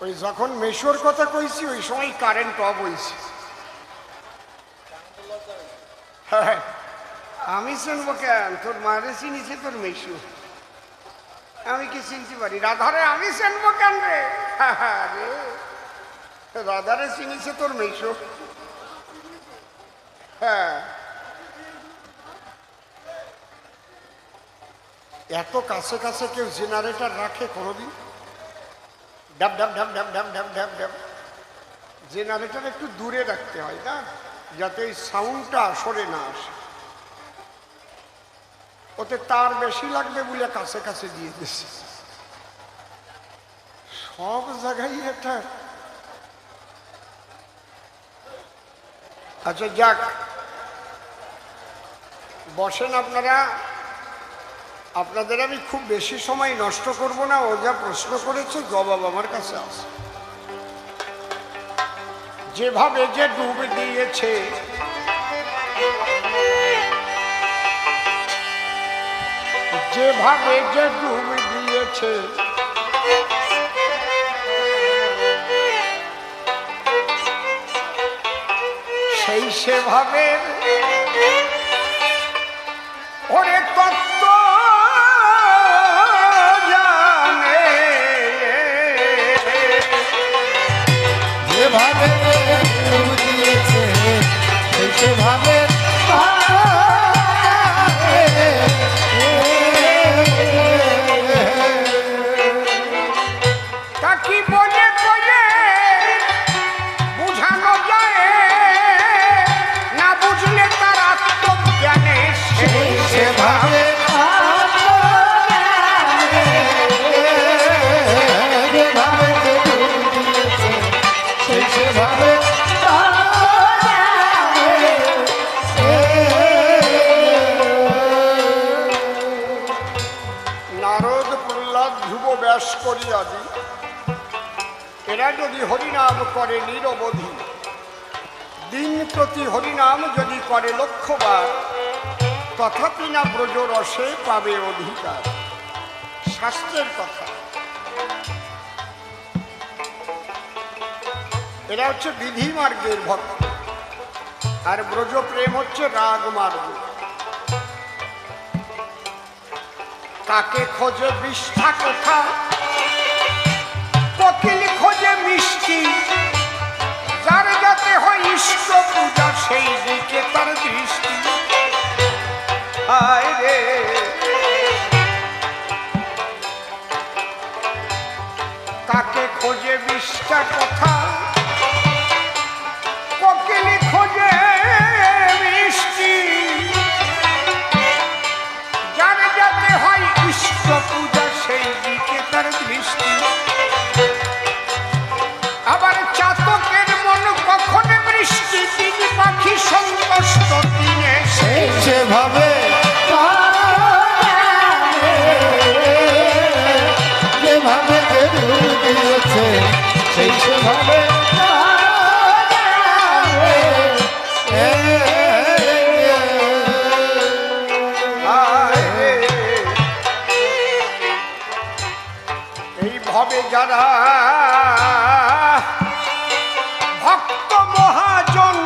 ওই যখন মেশোর কথা কইছি ওই সময় কারেন্ট অফ হয়েছে। হ্যাঁ, আমি চিনবো কেন? তোর মারে চিনিছে তোর মেশো, আমি কি চিনতে পারি? রাধারে আমি চিনবো কেন রে? রাধারে চিনিছে তোর মেশো। হ্যাঁ, এত কাছে কাছে কেউ জেনারেটর রাখে কোনোদিন? ডাব ডাব ডাব ডাব ডাব ডাব ডাব ডাব। জেনারেটর একটু দূরে রাখতে হয় না, যাতে এই সাউন্ডটা সরে না আসে। ওতে তার বেশি লাগবে বলে কাছে কাছে দিয়ে দিচ্ছে। সব জায়গায় এটা। আচ্ছা যাক, বসেন আপনারা। আপনাদের আমি খুব বেশি সময় নষ্ট করব না। ও যা প্রশ্ন করেছে জবাব আমার কাছে আছে। যেভাবে যে ডুব দিয়েছে, যেভাবে যে ডুব দিয়েছে, সেই সেভাবে ওরে তত্ত্ব জানে। যেভাবে ডুব দিয়েছে সেই সেভাবে তা কি বলে বলে বুঝানো যায়, না বুঝলে তার আত্মজ্ঞানে সেই সেভাবে। যেভাবে ডুব দিয়েছে সেই সেভাবে নারদ, প্রহ্লাদ, ধ্রুব, ব্যাস করিয়াদি এরা যদি হরিনাম করে নিরবধি, দিন প্রতি হরিনাম যদি করে লক্ষবার, তথাপি না ব্রজ রসে পাবে অধিকার। শাস্ত্রের কথা। এরা হচ্ছে বিধি মার্গের ভক্ত, আর ব্রজ প্রেম হচ্ছে রাগ মার্গ। কাকে খোঁজে বিষ্ঠা কোথা, কোকিল খোঁজে মিষ্টি, যার যাতে হয় ইষ্ট পূজা সেই দিকে তার দৃষ্টি। হায় রে, কাকে খোঁজে বিষ্ঠা কোথা, কোকিল খোঁজে মিষ্টি, যার যাতে হয় ইষ্ট পূজা সেই দিকে তার দৃষ্টি। আবার চাতকের মন কখন বৃষ্টি, তিনি পাখি সন্তুষ্ট দিনে সেই সেভাবে যেভাবে ডুব দিয়েছে সেই সেভাবে এইভাবে যারা ভক্ত মহাজন,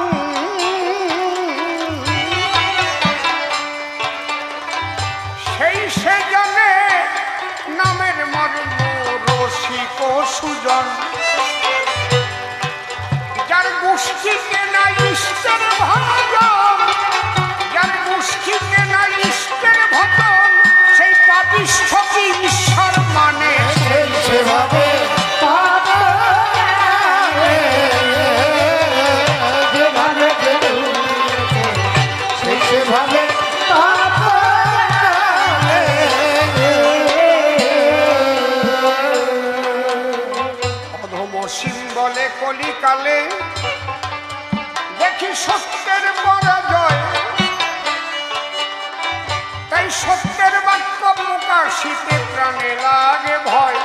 সেই সে জানে নামের মর্ম রসিক সুজন। যার গোষ্ঠীকে না ইষ্টের ভজন, যার গোষ্ঠীকে না ইষ্টের ভজন, সেই পাপিষ্ঠকে ঈশ্বর মানে সেভাবে যেভাবে ডুব দিয়েছে সেই সেভাবে অধমসীম বলে কলিকালে, দেখি সত্যের পরাজয়, তাই সত্যের বাক্য প্রকাশিতে প্রাণে লাগে ভয়।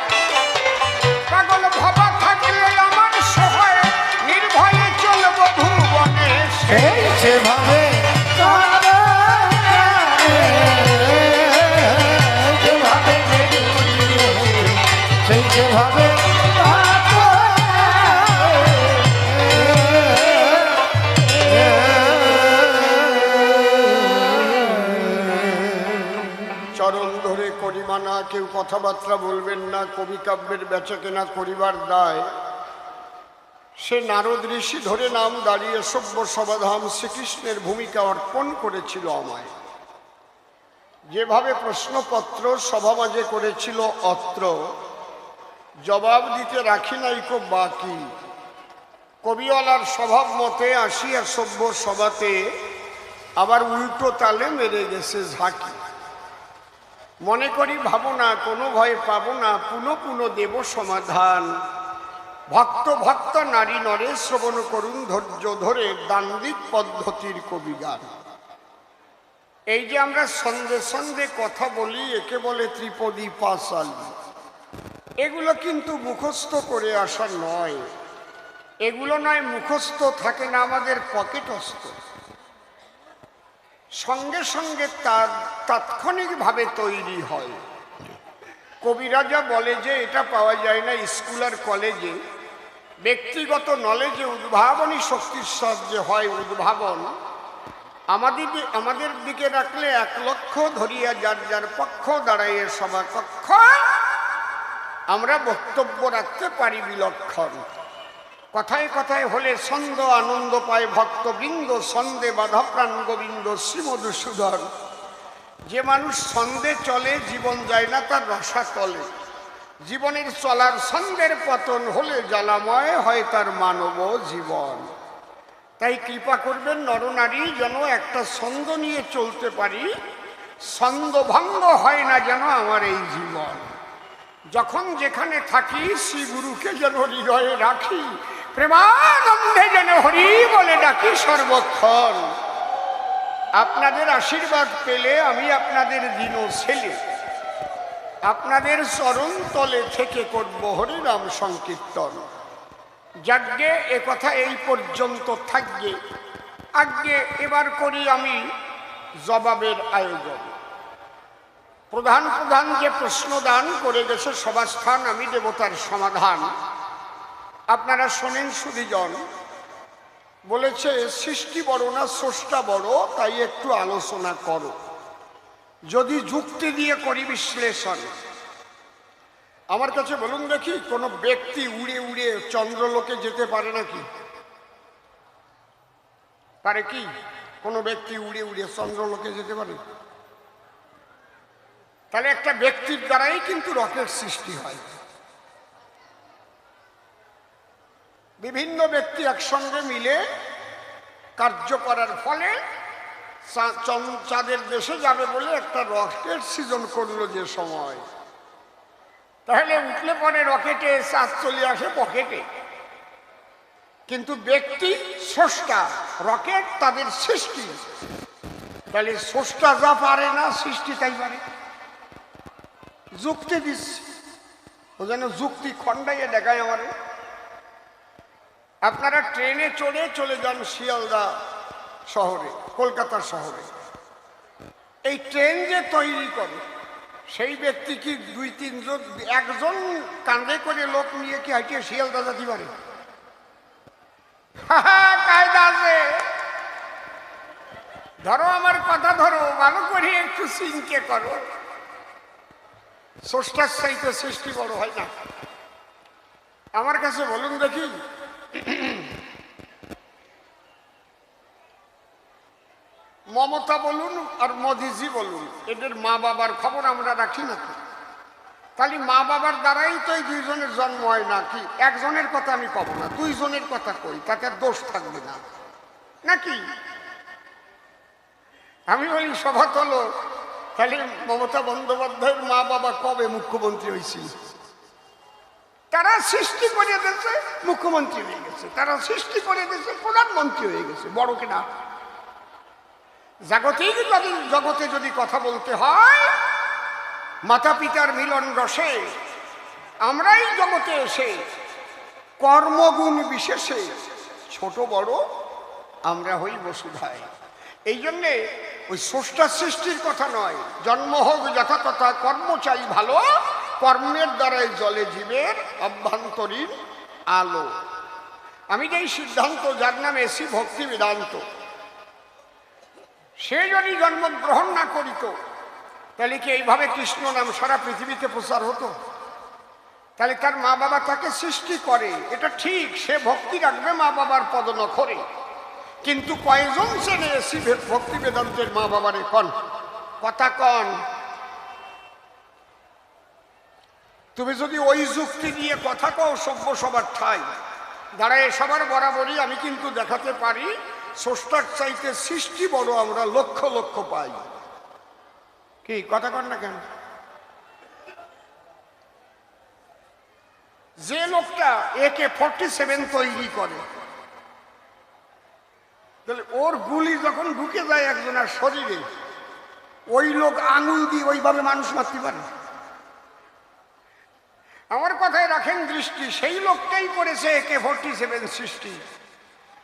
পাগল ভাবা থাকলে আমার সহায়, নির্ভয়ে চলব ভুবনে সেই সেভাবে যেভাবে ডুব দিয়েছে সেই সেভাবে মানা, কেউ কথাবার্তা বলবেন না, কবি কাব্যের বেচাকেনা করিবার দায়, সে নারদ ঋষি ধরে নাম দাঁড়িয়ে সভ্য সমাধান শ্রীকৃষ্ণের ভূমিকা অর্পণ করেছিল আমায়। যেভাবে প্রশ্নপত্র সভা মাঝে করেছিল অত্র, জবাব দিতে রাখি নাই কো বাকি। কবিওয়ালার স্বভাব মতে আসিয়া সভ্য সভাতে আবার উল্টো তালে মেরে গেছে ঝাঁকি। মনে করি ভাবো না, কোনো ভয় পাবো না, পুনঃ পুনঃ দেব সমাধান। ভক্ত ভক্ত নারী নরে শ্রবণ করুন ধৈর্য ধরে দান্দিক পদ্ধতির কবিগান। এই যে আমরা সন্ধে সন্ধে কথা বলি, একে বলে ত্রিপদী পাঁচালী। এগুলো কিন্তু মুখস্থ করে আসা নয়, এগুলো নয় মুখস্থ থাকে না, আমাদের পকেটস্থ। সঙ্গে সঙ্গে তার তাৎক্ষণিকভাবে তৈরি হয়। কবিরাজা বলে যে এটা পাওয়া যায় না স্কুল আর কলেজে, ব্যক্তিগত নলেজে উদ্ভাবনী শক্তির সাহায্যে হয় উদ্ভাবন। আমাদের দিকে রাখলে 1 লক্ষ ধরিয়া যার যার পক্ষ দাঁড়াইয়ে সভা কক্ষ, আমরা বক্তব্য রাখতে পারি বিলক্ষণ। কথায় কথায় হলে ছন্দ আনন্দ পায় ভক্তবৃন্দ, ছন্দে বাধা প্রাণ গোবিন্দ শ্রীমধুসূদন। যে মানুষ ছন্দে চলে জীবন যায় না তার রসাতলে। জীবনের চলার ছন্দের পতন হলে জ্বালাময় হয় তার মানব জীবন। তাই কৃপা করবেন নরনারী, যেন একটা ছন্দ নিয়ে চলতে পারি, ছন্দভঙ্গ হয় না যেন আমার এই জীবন। যখন যেখানে থাকি শ্রীগুরুকে যেন হৃদয়ে রাখি, প্রেমানন্দে যেন হরি বলে ডাকি সর্বক্ষণ। আপনাদের আশীর্বাদ পেলে আমি আপনাদের দিন ছেলে, আপনাদের চরণ তলে থেকে করব হরিনাম সংকীর্তন। যাজ্ঞে এ কথা এই পর্যন্ত থাকবে। আজ্ঞে এবার করি আমি জবাবের আয়োজন। প্রধান প্রধান যে প্রশ্ন দান করে গেছে সভাস্থান, আমি দেবতার সমাধান। আপনারা শোনেন সুধীজন। বলেছে সৃষ্টি বড় না স্রষ্টা বড়, তাই একটু আলোচনা করো। যদি যুক্তি দিয়ে করি বিশ্লেষণ, আমার কাছে বলুন দেখি, কোনো ব্যক্তি উড়ে উড়ে চন্দ্রলোকে যেতে পারে নাকি? পারে কি? কোনো ব্যক্তি উড়ে উড়ে চন্দ্রলোকে যেতে পারে? তাহলে একটা ব্যক্তির দ্বারাই কিন্তু রকেট সৃষ্টি হয়। বিভিন্ন ব্যক্তি একসঙ্গে মিলে কার্য করার ফলে চাঁদের দেশে যাবে বলে একটা রকেট সৃজন করলো যে সময়, তাহলে উঠলে পরে রকেটে চাঁদ চলে আসে পকেটে। কিন্তু ব্যক্তি স্রষ্টা, রকেট তাদের সৃষ্টি। তাহলে স্রষ্টা যা পারে না সৃষ্টি তাই পারে। যুক্তি দিচ্ছি, ও যেন যুক্তি খণ্ডাইয়ে দেখায় আমারে। আপনারা ট্রেনে চড়ে চলে যান শিয়ালদা শহরে, কলকাতা শহরে। এই ট্রেন যে তৈরি করে সেই ব্যক্তি কি 2-3 জন, একজন কাঁধে করে লোক নিয়ে কি হাইটিয়ে শিয়ালদা যেতে পারে? কায়দা আছে। ধরো আমার কথা ধরো, ভালো করে একটু চিন্তা করো। স্রষ্টার চাইতে সৃষ্টি বড় হয় না? আমার কাছে বলুন দেখি, মমতা বলুন আর মোদিজি বলুন, এদের মা বাবার খবর আমরা রাখি নাকি? তাহলে মা বাবার দ্বারাই তো এই 2 জনের জন্ম হয় নাকি? একজনের কথা আমি কব না, 2 জনের কথা কই, তাতে দোষ থাকবে না নাকি? আমি বলি সভা তোলো, তাহলে মমতা বন্দ্যোপাধ্যায়ের মা বাবা কবে মুখ্যমন্ত্রী হয়েছিল? তারা সৃষ্টি করে দিয়েছে, মুখ্যমন্ত্রী হয়ে গেছে। তারা সৃষ্টি করে দিয়েছে, প্রধানমন্ত্রী হয়ে গেছে। বড় কিনা? জগতে যদি কথা বলতে হয়, মাতা পিতার মিলন রসে আমরাই জগতে এসে কর্মগুণ বিশেষে ছোট বড় আমরা হই বসুধায়। এই জন্যে ওই স্রষ্টা সৃষ্টির কথা নয়। জন্ম হোক যথাতথা, কর্ম চাই ভালো, কর্মের দ্বারাই জলে জীবের অভ্যন্তরীণ আলো। আমি যেই সিদ্ধান্ত, যার নাম এসি ভক্তি বেদান্ত, সে যদি জন্মগ্রহণ না করিত তাহলে কি এইভাবে কৃষ্ণ নাম সারা পৃথিবীতে প্রচার হতো? তাহলে তার মা বাবা তাকে সৃষ্টি করে, এটা ঠিক, সে ভক্তি রাখবে মা বাবার পদনখরে। কিন্তু কয়জন চেনে এসি ভক্তি বেদান্তের মা বাবারে? কন কথা কন। তুমি যদি ওই যুক্তি দিয়ে কথা কও সভ্য সবার ঠাই দাঁড়ায় সবার বরাবরই আমি কিন্তু দেখাতে পারি স্রষ্টার চাইতে সৃষ্টি বড় আমরা লক্ষ লক্ষ পাই। কি কথা কন না কেন? যে লোকটা AK-47 তৈরি করে, তাহলে ওর গুলি যখন ঢুকে যায় একজনের শরীরে, ওই লোক আঙুল দিয়ে ওইভাবে মানুষ মারতে পারে? আমার কথায় রাখেন দৃষ্টি, সেই লোকটাই করেছে AK-47 সৃষ্টি।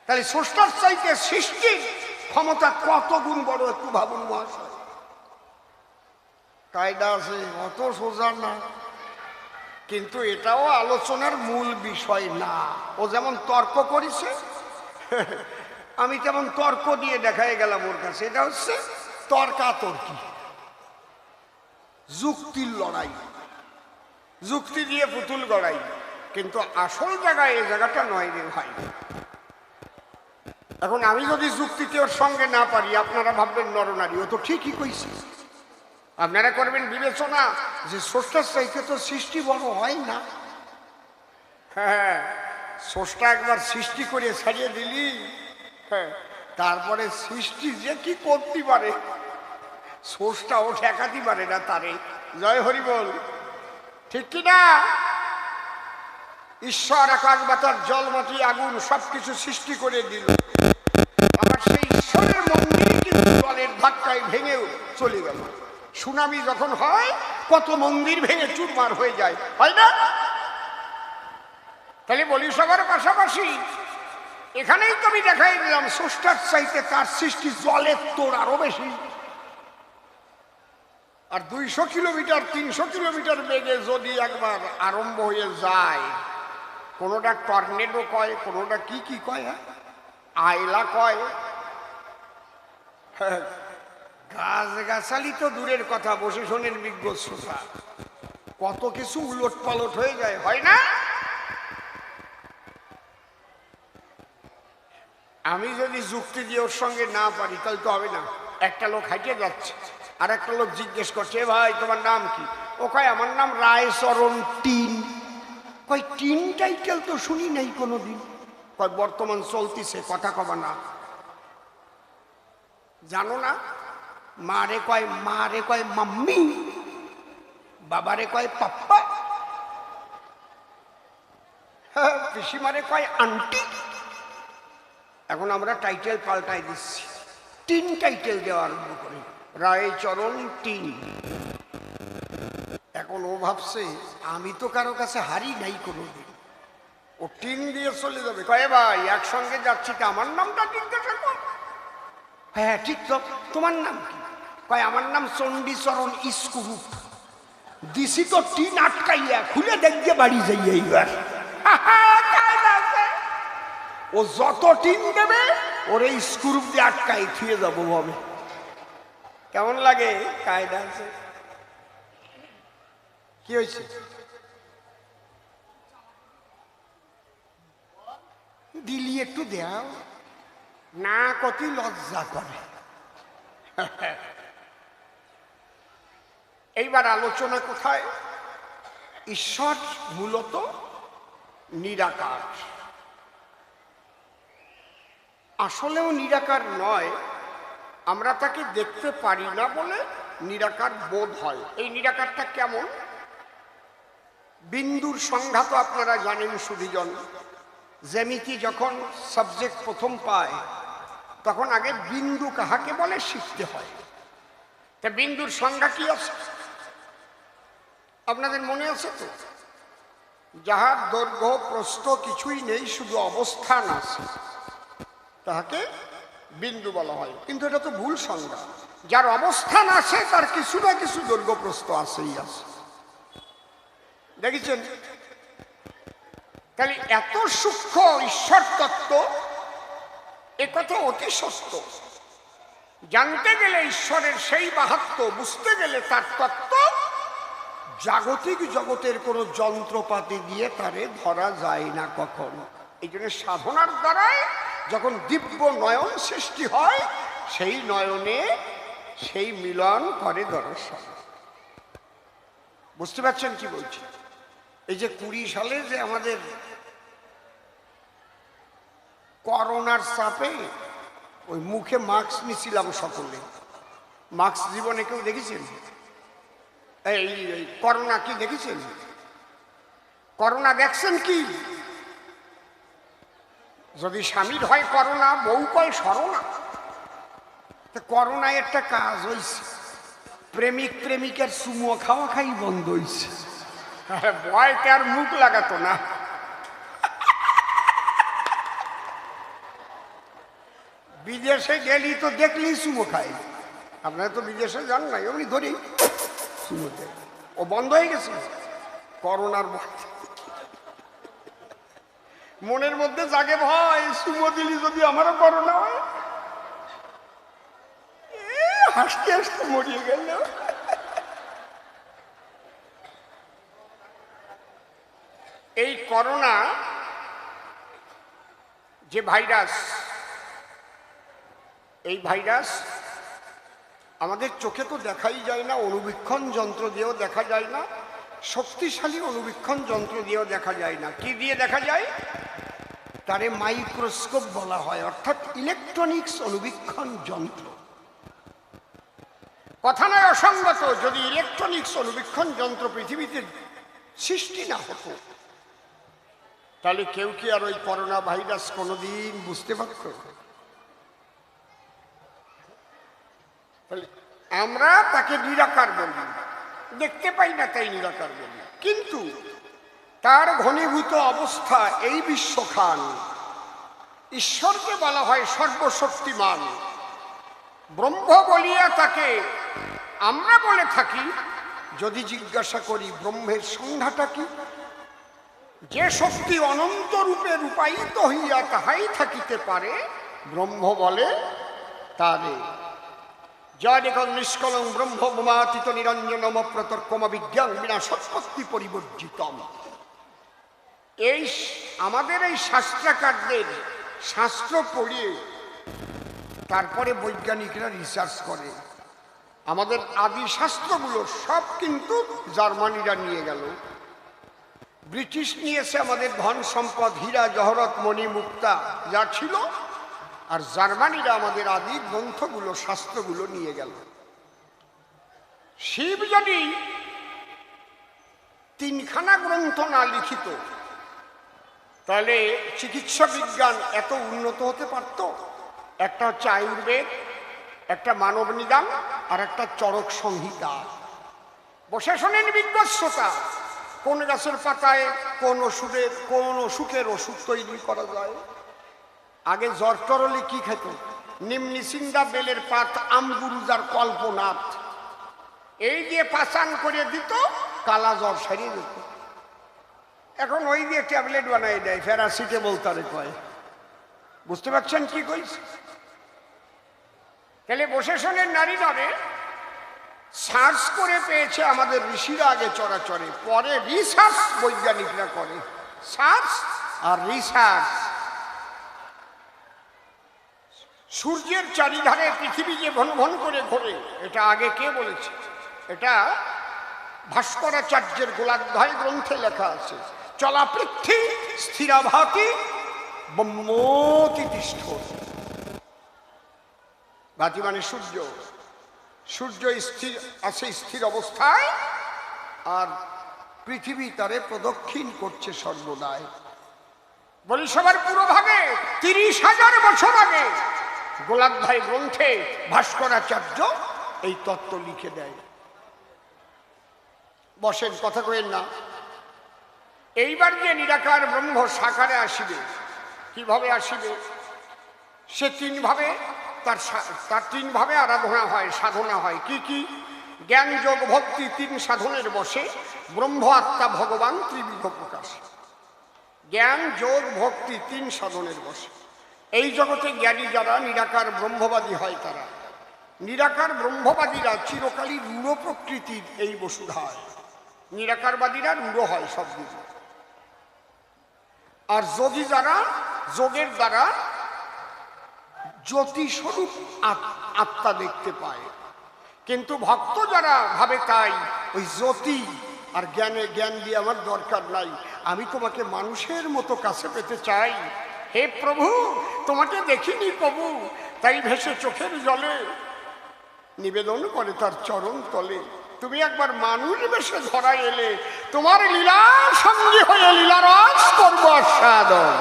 তাহলে স্রষ্টার চাইতে সৃষ্টির ক্ষমতা কত গুণ বড় একটু ভাবুন মহাশয়। কায়দা আছে, অত সোজা না, কিন্তু এটাও আলোচনার মূল বিষয় না। ও যেমন তর্ক করেছে আমি তেমন তর্ক দিয়ে দেখাই গেলাম ওর কাছে। এটা হচ্ছে তর্কাতর্কি, যুক্তির লড়াই, যুক্তি দিয়ে পুতুল গড়াই। কিন্তু আসল জায়গায় এই জায়গাটা নয় রে ভাই। এখন আমি যদি যুক্তিতে ওর সঙ্গে না পারি, আপনারা ভাববেন নরনারী, ও তো ঠিকই কইছে। আপনারা করবেন বিবেচনা যে স্রষ্টার চাইতে তো সৃষ্টি বড় হয় না। হ্যাঁ, স্রষ্টা একবার সৃষ্টি করে ছাড়িয়ে দিলি, হ্যাঁ, তারপরে সৃষ্টি যে কি করতে পারে স্রষ্টাও ঠেকাতে পারে না তারে। জয় হরি বল, ঠিক কিনা? ঈশ্বর আকাশ বাতাস জল মাটি আগুন সবকিছু সৃষ্টি করে দিল, আবার সেই ঈশ্বরের মন্দির কিন্তু জলের ধাক্কায় ভেঙে চলে গেল। সুনামি যখন হয় কত মন্দির ভেঙে চুরমার হয়ে যায়, হয় না? তাহলে বলি সবার পাশাপাশি এখানেই তো আমি দেখাই দিলাম স্রষ্টার চাইতে তার সৃষ্টি জলের তোর আরো বেশি। আর 200 কিলোমিটার 300 কিলোমিটার বেগে যদি একবার আরম্ভ হয়ে যায়, কোনোটা টর্নেডো কয়, কোনোটা কি কি কয়, আয়লা কয়, গাছ গাছালি তো দূরের কথা, বসে শোনেন বিজ্ঞ শ্রোতা, কত কিছু উলট পালট হয়ে যায়, হয় না? আমি যদি যুক্তি দিয়ে ওর সঙ্গে না পারি তাহলে তো হবে না। একটা লোক হাঁটিয়ে যাচ্ছে, আর একটা লোক জিজ্ঞেস করছে, ভাই তোমার নাম কি? ও কয় আমার নাম রায়চরণ টিন। কয় টিন টাইটেল তো শুনি নাই কোনোদিন। কয় বর্তমান চলতিছে, কথা কবা না, জানো না? মারে কয় মাম্মি, বাবারে কয় পাপ্পা, পিসিমারে কয় আন্টি। এখন আমরা টাইটেল পাল্টাই দিচ্ছি, টিন টাইটেল দেওয়া আরম্ভ করি, রায়চরণ টিন। এখন ও ভাবছে আমি তো কারো কাছে হারি নাই কোনোদিন, ও টিন দিয়ে চলে যাবে। কয়ে ভাই একসঙ্গে যাচ্ছি, তো আমার নামটা জিজ্ঞাসা কর। হ্যাঁ ঠিক তো, তোমার নাম কি? কয় আমার নাম চণ্ডীচরণ ইস্কুরুপ। দিছি তো টিন আটকাইয়া, খুলে দেখতে বাড়ি যাই এইবার। ও যত টিন দেবে ওরে স্ক্রুপ দিয়ে আটকাই থুয়ে যাবো ভাবে। কেমন লাগে? কায়দা আছে। কি হয়েছে? দিলি একটু দেও না, কত লজ্জা করে। এইবার আলোচনা কোথায়? ঈশ্বর মূলত নিরাকার, আসলেও নিরাকার নয়, আমরা তাকে দেখতে পারি না বলে নিরাকার বোধ হয়। এই নিরাকারটা কেমন? বিন্দুর সংজ্ঞা তো আপনারা জানেন সুধীজন। জ্যামিতি যখন সাবজেক্ট প্রথম পায় তখন আগে বিন্দু কাহাকে বলে শিখতে হয়। তা বিন্দুর সংজ্ঞা কি আছে আপনাদের মনে আছে তো? যাহার দৈর্ঘ্য প্রস্থ কিছুই নেই, শুধু অবস্থান আছে, তাহাকে বিন্দু বলা হয়। কিন্তু এটা তো ভুল সংজ্ঞা। যার অবস্থান আছে তার কিছু না কিছু দৈর্ঘ্য প্রস্থ আছেই আছে, দেখেছেন? তাহলে এত সূক্ষ্ম ঈশ্বর তত্ত্ব, একথা অতি সত্য। জানতে গেলে ঈশ্বরের সেই মাহাত্ম্য, বুঝতে গেলে তার তত্ত্ব, জাগতিক জগতের কোনো যন্ত্রপাতি দিয়ে তারে ধরা যায় না কখনো। এই জন্য সাধনার দ্বারাই যখন দিব্য নয়ন সৃষ্টি হয়, সেই নয়নে সেই মিলন করে দর্শন। বুঝতে পারছেন কি বলছি? এই যে 20 সালে যে আমাদের করোনার চাপে ওই মুখে মাস্ক নিছিলাম সকলে, মাস্ক জীবনে কেউ দেখেছেন? এই করোনা কি দেখেছেন? করোনা দেখছেন কি? যদি স্বামীর হয় করোনা, বউ কয় সরোনা। করোনায় একটা কাজ হয়েছে, প্রেমিক প্রেমিকের চুমো খাওয়া খাই বন্ধ হয়েছে। ভয়তে আর মুখ লাগাতো না। বিদেশে গেলি তো দেখলি চুমো খাই। আপনারা তো বিদেশে যান নাই, এমনি ধরি চুমোতে। ও বন্ধ হয়ে গেছে করোনার ভয়। মনের মধ্যে জাগে ভয়, চুমো দিলি যদি আমারও করোনা হয়। হাসতে হাসতে মরিয়ে গেল। এই করোনা যে ভাইরাস, এই ভাইরাস আমাদের চোখে তো দেখাই যায় না, অনুবীক্ষণ যন্ত্র দিয়েও দেখা যায় না, শক্তিশালী অনুবীক্ষণ যন্ত্র দিয়েও দেখা যায় না। কি দিয়ে দেখা যায়? তারে মাইক্রোস্কোপ বলা হয়, অর্থাৎ ইলেকট্রনিক্স অনুবীক্ষণ যন্ত্র। কথা নয় অসঙ্গত, যদি ইলেকট্রনিক্স অনুবীক্ষণ যন্ত্র পৃথিবীতে সৃষ্টি না হতো, তাহলে কেউ কি আর ওই করোনা ভাইরাস কোনোদিন বুঝতে পারত? আমরা তাকে নিরাকার বলি, দেখতে পাই না তাই নিরাকার বলি। কিন্তু তার ঘনীভূত অবস্থা এই বিশ্বখান। ঈশ্বরকে বলা হয় সর্বশক্তিমান। ব্রহ্ম বলিয়া তাকে আমরা বলে থাকি। যদি জিজ্ঞাসা করি ব্রহ্মের সংজ্ঞাটা কি? যে শক্তি অনন্ত রূপে রূপায়িত হইয়া তাহাই থাকিতে পারে, ব্রহ্ম বলে তারে। যখন নিষ্কলং ব্রহ্ম মমাতীত নিরঞ্জনম প্রতর্কম বিজ্ঞান বিনা সৎপত্তি পরিবর্জিতম। এই আমাদের এই শাস্ত্রাকারদের শাস্ত্র পড়িয়ে তারপরে বৈজ্ঞানিকরা রিসার্চ করে। আমাদের আদি শাস্ত্রগুলো সব কিন্তু জার্মানিরা নিয়ে গেল, ব্রিটিশ নিয়েছে আমাদের ধন সম্পদ, হীরা জহরত মণি মুক্তা যা ছিল, আর জার্মানিরা আমাদের আদি গ্রন্থগুলো শাস্ত্রগুলো নিয়ে গেল। শিব যদি 3খানা গ্রন্থ না লিখিত, তাহলে চিকিৎসা বিজ্ঞান এত উন্নত হতে পারত? একটা হচ্ছে আয়ুর্বেদ, একটা মানব নিদান, আর একটা চরক সংহিতা। বসে শোনেন বিজ্ঞ শ্রোতা, কোন গাছের পাতায় কোন অসুখের ওষুধ তৈরি করা যায়। আগে জ্বর টরলে কি খেত? নিম্নিসিন্দা, বেলের পাত, আমগুরুজার কল্পনাথ, এই দিয়ে পাচান করে দিত, কালা জ্বর সারিয়ে যেত। এখন ওই দিয়ে ট্যাবলেট বানাই দেয়, প্যারাসিটামল তারে কয়। বুঝতে পারছেন কি কইছে? তাহলে বসে শোনেন নারী নবে সার্চ করে পেয়েছে আমাদের ঋষিরা আগে চরাচরে, পরে রিসার্চ বৈজ্ঞানিকরা করে। সার্চ আর রিসার্চ। সূর্যের চারিধারে পৃথিবী যে ভন ভন করে ঘোরে, এটা আগে কে বলেছে? এটা ভাস্করাচার্যের গোলাধ্যায় গ্রন্থে লেখা আছে। চলা পৃথ্বী স্থিরাভাতি ব্রহ্মতি তিষ্ঠতি। ভাতি মানে সূর্য। সূর্য স্থির আছে, স্থির অবস্থায়, আর পৃথিবী তারে প্রদক্ষিণ করছে সর্বদাই। বলি সবার পুরোভাগে 30,000 বছর আগে গোলাধ্যায় গ্রন্থে ভাস্করাচার্য এই তত্ত্ব লিখে দেয়। বসেন, কথা কইেন না। এইবার যে নিরাকার ব্রহ্ম সাকারে আসিবে, কিভাবে আসিবে? সে 3 ভাবে, তার 3 ভাবে আরাধনা হয়, সাধনা হয়। কি কি? জ্ঞান যোগ ভক্তি 3 সাধনের বসে ব্রহ্ম আত্মা ভগবান ত্রিবিধ প্রকাশ। জ্ঞান যোগ ভক্তি 3 সাধনের বসে। এই জগতে জ্ঞানী যারা নিরাকার ব্রহ্মবাদী হয়, তারা নিরাকার ব্রহ্মবাদীরা চিরকালই রূঢ় প্রকৃতির এই বসুধায়, নিরাকারবাদীরা রূঢ় হয় সব দিকে। আর যোগী যারা যোগের দ্বারা জ্যোতিস্বরূপ আত্মা দেখতে পায়, কিন্তু ভক্ত যারা ভাবে তাই ওই জ্যোতি আর জ্ঞান দিয়ে আমার দরকার নাই, আমি তোমাকে মানুষের মতো কাছে পেতে চাই। হে প্রভু, তোমাকে দেখিনি প্রভু, তাই ভেসে চোখের জলে নিবেদন করে তার চরণ তলে। তুমি একবার মানুষ বেশে ধরা এলে, তোমার লীলার সঙ্গী হয়ে লীলারস করবো আস্বাদন।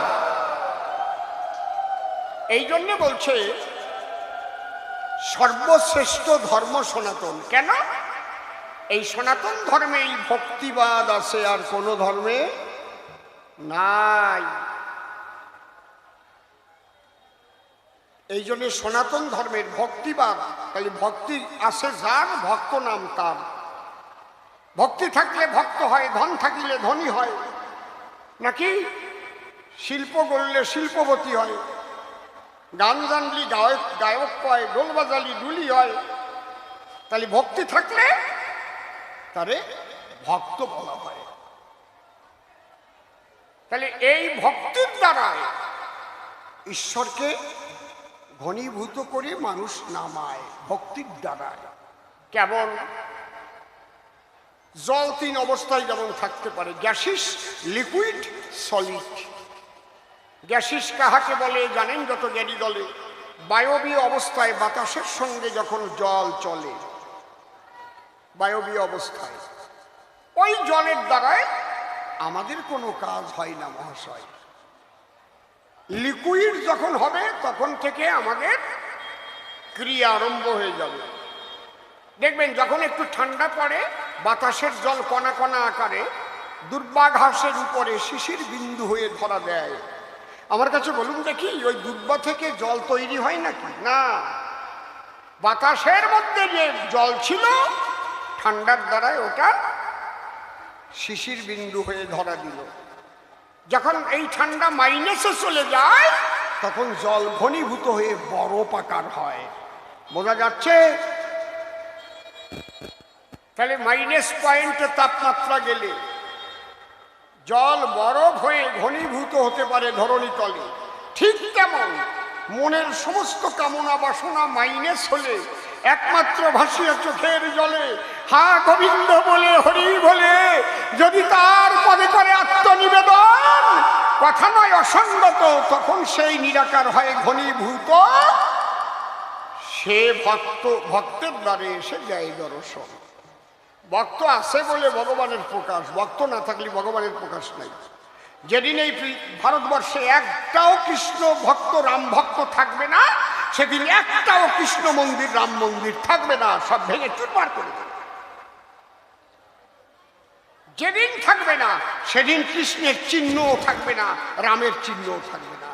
এই জন্য বলছে সর্বশ্রেষ্ঠ ধর্ম সনাতন। কেন? এই সনাতন ধর্মে এই ভক্তিবাদ আছে, আর কোন ধর্মে নাই। এই জন্য সনাতন ধর্মের ভক্তিবাদ, তাই ভক্তি আছে যার, ভক্ত নাম তার। ভক্তি থাকলে ভক্ত হয়, ধন থাকিলে ধনী হয়, নাকি শিল্প গড়লে শিল্পবতী হয়, গান জানলি গায়ক কয়, ডোল বাজালি ডুলি হয়। তাহলে ভক্তি থাকলে তারে ভক্ত বলা হয়। তাহলে এই ভক্তির দ্বারায় ঈশ্বরকে ঘনীভূত করে মানুষ নামায়, ভক্তির দ্বারায়। কেবল জল তিন অবস্থায় যেমন থাকতে পারে, গ্যাসিস, লিকুইড, সলিড। গ্যাসিস কাহাকে বলে জানেন যত জ্ঞানী দলে? বায়বীয় অবস্থায় বাতাসের সঙ্গে যখন জল চলে, বায়বীয় অবস্থায় ওই জলের দ্বারায় আমাদের কোনো কাজ হয় না মহাশয়। লিকুইড যখন হবে তখন থেকে আমাদের ক্রিয়া আরম্ভ হয়ে যাবে। দেখবেন যখন একটু ঠান্ডা পড়ে, বাতাসের জল কণা কণা আকারে দুর্বা ঘাসের উপরে শিশির বিন্দু হয়ে ধরা দেয়। আমার কাছে বলুন দেখি, ওই দুর্বা থেকে জল তৈরি হয় নাকি? না, বাতাসের মধ্যে যে জল ছিল ঠান্ডার দ্বারায় ওটা শিশির বিন্দু হয়ে ধরা দিল। যখন এই ঠান্ডা মাইনাসে চলে যায় তখন জল ঘনীভূত হয়ে বরফ আকার হয়। বোঝা যাচ্ছে? তাহলে মাইনাস পয়েন্টে তাপমাত্রা গেলে জল বরফ হয়ে ঘনীভূত হতে পারে ধরণী তলে। ঠিক তেমন মনের সমস্ত কামনা বাসনা মাইনাস হলে একমাত্র ভাসিয়া চোখের জলে হা গোবিন্দ বলে, হরি বলে যদি তার পদে করে আত্মনিবেদন, কথা নয় অসঙ্গত, তখন সেই নিরাকার হয় ঘনীভূত। সে ভক্তের দ্বারে এসে দেয় দর্শন। ভক্ত আছে বলে ভগবানের প্রকাশ, ভক্ত না থাকলে ভগবানের প্রকাশ নাই। যেদিন এই ভারতবর্ষে একটাও কৃষ্ণ ভক্ত রাম ভক্ত থাকবে না, সেদিন একটাও কৃষ্ণ মন্দির রাম মন্দির থাকবে না, সব ভেঙে চুরমার করে দেবে। যেদিন থাকবে না সেদিন কৃষ্ণের চিহ্নও থাকবে না, রামের চিহ্নও থাকবে না।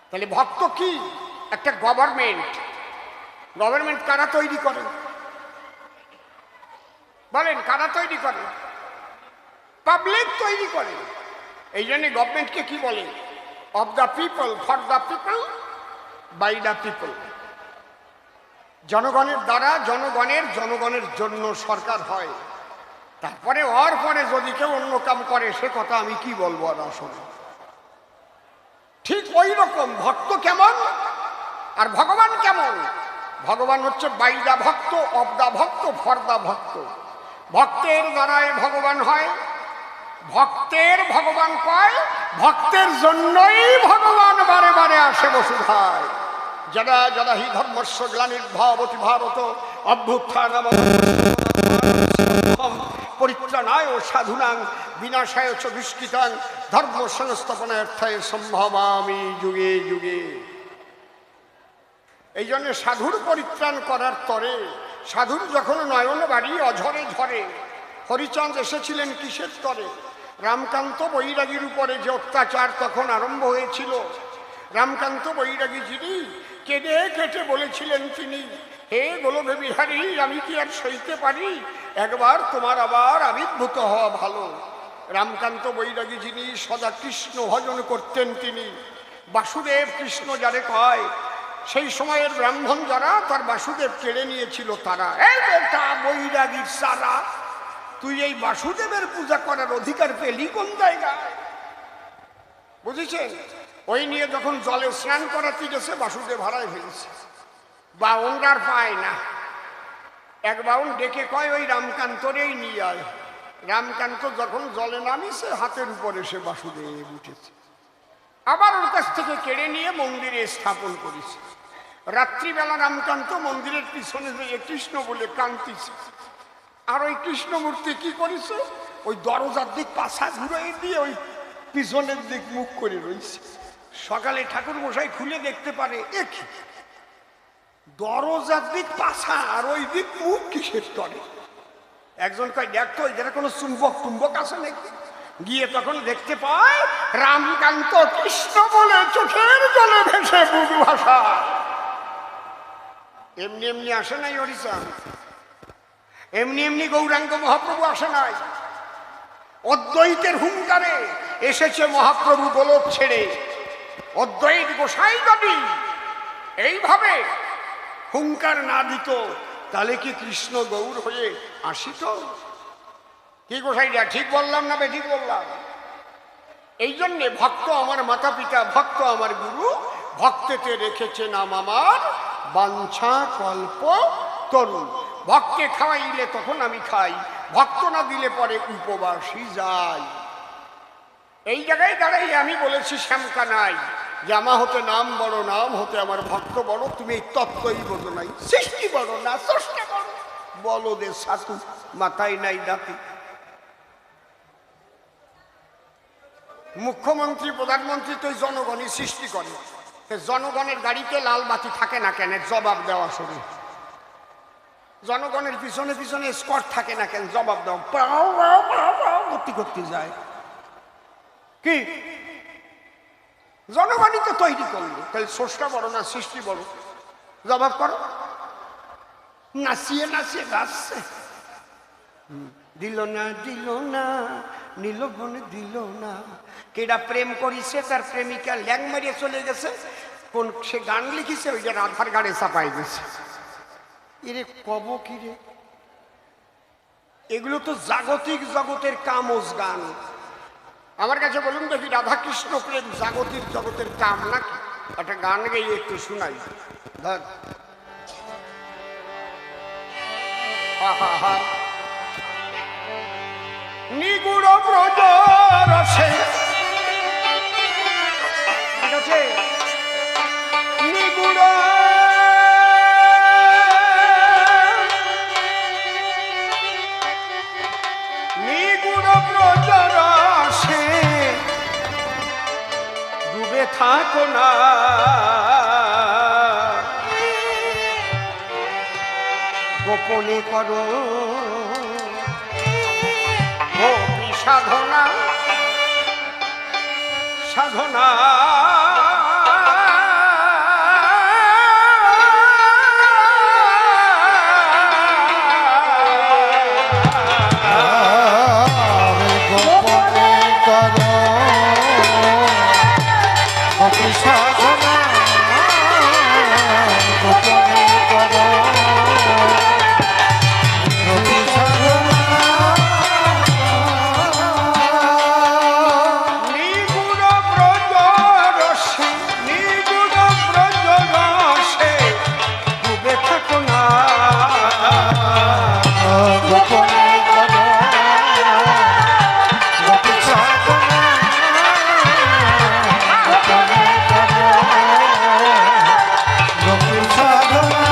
তাহলে ভক্ত কি? একটা গভর্নমেন্ট। গভর্নমেন্ট কারা তৈরি করে বলেন? কারা তৈরি করে? পাবলিক তৈরি করে। এই জন্য গভর্নমেন্টকে কি বলে? Of the people, for the people, by the people. জনগণের দ্বারা জনগণের জন্য সরকার হয়। তারপরে ওর পরে যদি কেউ অন্য কাম করে সে কথা আমি কি বলবো আর আসলে। ঠিক ওই রকম ভক্ত কেমন আর ভগবান কেমন? ভগবান হচ্ছে বাই দা ভক্ত, অফ দা ভক্ত, ফর দা ভক্ত। ভক্তের দ্বারায় ভগবান হয়, ভক্তের ভগবান কয়, ভক্তের জন্যই ভগবান বারে বারে আসে বসুধায়। যদা যদা হি ধর্মস্য গ্লানির্ভবতি ভারত অভ্যুত্থানম পরিত্রাণায় সাধুনাং বিনাশায় চ দুষ্কৃতাং ধর্ম সংস্থাপনার্থায় সম্ভবামি যুগে যুগে। এই জন্য সাধুর পরিত্রাণ করার তরে, সাধুর যখন নয়ন বাড়ি অঝরে ঝরে, হরিচাঁদ এসেছিলেন কিসের তরে? রামকান্ত বৈরাগীর উপরে যে অত্যাচার তখন আরম্ভ হয়েছিল, রামকান্ত বৈরাগী যিনি কেঁদে কেটে বলেছিলেন তিনি, হে গোলভে বিহারী, আমি কি আর সইতে পারি? একবার তোমার আবার আবির্ভূত হওয়া ভালো। রামকান্ত বৈরাগী যিনি সদা কৃষ্ণ ভজন করতেন, তিনি বাসুদেব কৃষ্ণ যারে কয়, সেই সময়ের ব্রাহ্মণ যারা তার বাসুদেব কেড়ে নিয়েছিল তারা, এই বেটা বৈরাগীর সারা, তুই এই বাসুদেবের পূজা করার অধিকার পেলি কোন জায়গায়? বুঝেছেন? ওই নিয়ে যখন জলে স্নান করাতে গেছে বাসুদেব হারায় ফেলেছে। বাউনরা আর পায় না। এক বাউন ডেকে কয় ওই রামকান্তরেই নিয়ে আয়। রামকান্ত যখন জলে নামিছে হাতের উপরে সে বাসুদেব উঠেছে। আবার ওর কাছ থেকে কেড়ে নিয়ে মন্দিরে স্থাপন করেছে। রাত্রিবেলা রামকান্ত মন্দিরের পিছনে যে কৃষ্ণ বলে কান্তিছে। আর ওই কৃষ্ণমূর্তি কি করেছে? ওই দরজার দিক পাছা ঘুরাই দিয়ে ওই পিছনের দিক মুখ করে রয়েছে। সকালে ঠাকুর মশাই খুলে দেখতে পারে একই দরজার দিক পাছা আর ওই দিক মুখ কিসের তরে। একজন কয় দেখতো এদের কোনো চুম্বক টুম্বক আছে নাকি? গিয়ে তখন দেখতে পায় রামকান্ত কৃষ্ণ বলে চোখের জলে ভেসে বুক ভাষা। এমনি এমনি আসে নাই হরিচান, এমনি এমনি গৌরাঙ্গ মহাপ্রভু আসে নাই। অদ্বৈতের হুঙ্কারে এসেছে মহাপ্রভু গোলক ছেড়ে। অদ্বৈত গোসাই যদি এইভাবে হুঙ্কার না দিত তাহলে কি কৃষ্ণ গৌর হয়ে আসিত? কি গোসাইরা ঠিক বললাম না বেঠিক বললাম? এই জন্যে ভক্ত আমার মাতা পিতা, ভক্ত আমার গুরু, ভক্তেতে রেখেছে নাম আমার বাঞ্ছা কল্প তরুণ। ভক্তকে খাওয়াইলে তখন আমি খাই, ভক্ত না দিলে পরে উপবাসী যাই। এই জায়গায় দাঁড়াই আমি বলেছি শ্যামকা নাই যে আমার হতে নাম বড়, নাম হতে আমার ভক্ত বড়। তুমি এই তত্ত্বই বোঝো নাই। সৃষ্টি বড় না স্রষ্টা বড়, বলদে সাতু মাথায় নাই দাঁতি। মুখ্যমন্ত্রী প্রধানমন্ত্রী তো জনগণই সৃষ্টি করে। জনগণের গাড়িতে লাল বাতি থাকে না কেন? জবাব দেওয়া শুরু। জনগণের পিছনে পিছনে স্কট থাকে না কেন? জবাব দাও করতে করতে যায়। কি জনগণই তো তৈরি করলো, তাহলে স্রষ্টা বড় না সৃষ্টি বড়? জবাব করো। নাচিয়ে নাচিয়ে গাচ্ছে, দিল না দিল না নীল বনে দিল না। কেডা প্রেম করিছে তার প্রেমিকা ল্যাং মারিয়ে চলে গেছে, কোন সে গান লিখেছে ওই যে রাধার গাড়ে চাপাই গেছে। এরে কব কি রে? এগুলো তো জাগতিক জগতের কামজ গান। আমার কাছে বলুন দেখি রাধা কৃষ্ণ প্রেম জাগতিক জগতের কাম নাকি? একটা গান গেয়ে একটু শোনাই। ধর নিগুড় ব্রজ রসে, ঠিক আছে, নিগুড় নিগুড় ব্রজ রসে ডুবে থাকো না, গোপনে করো গোপী সাধনা সাধনা। গোপনে করো গোপী সাধনা, গোপনে করো গোপী সাধনা। নিগুড় ব্রজ রসে, নিগুড় ব্রজ রসে ডুবে থাকো না, গোপনে করো গোপী সাধনা, গোপনে করো গোপী সাধনা।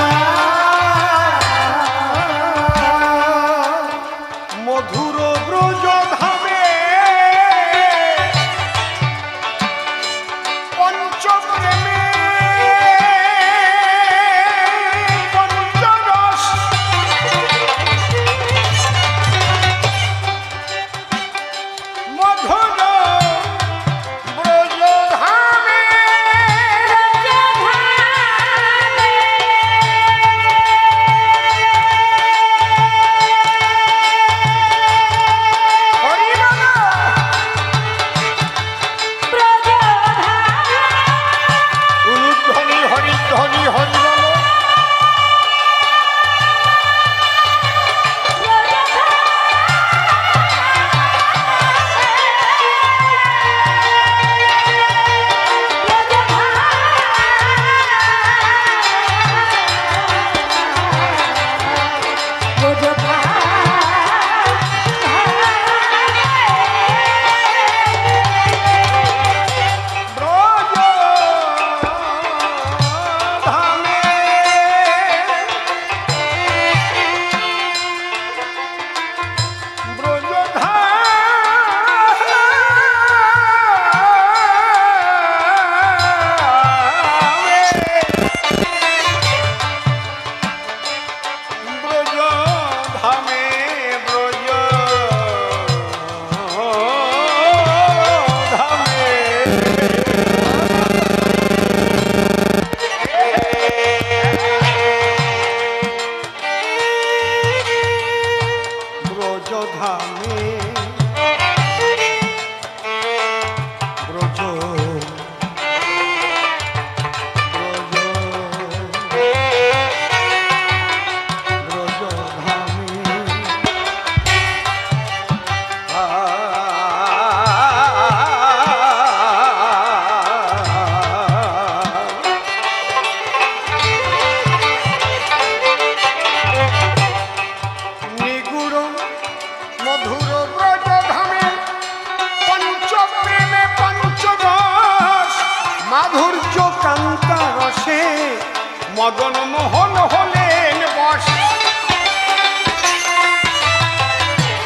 মদন মোহন হলেন বশ।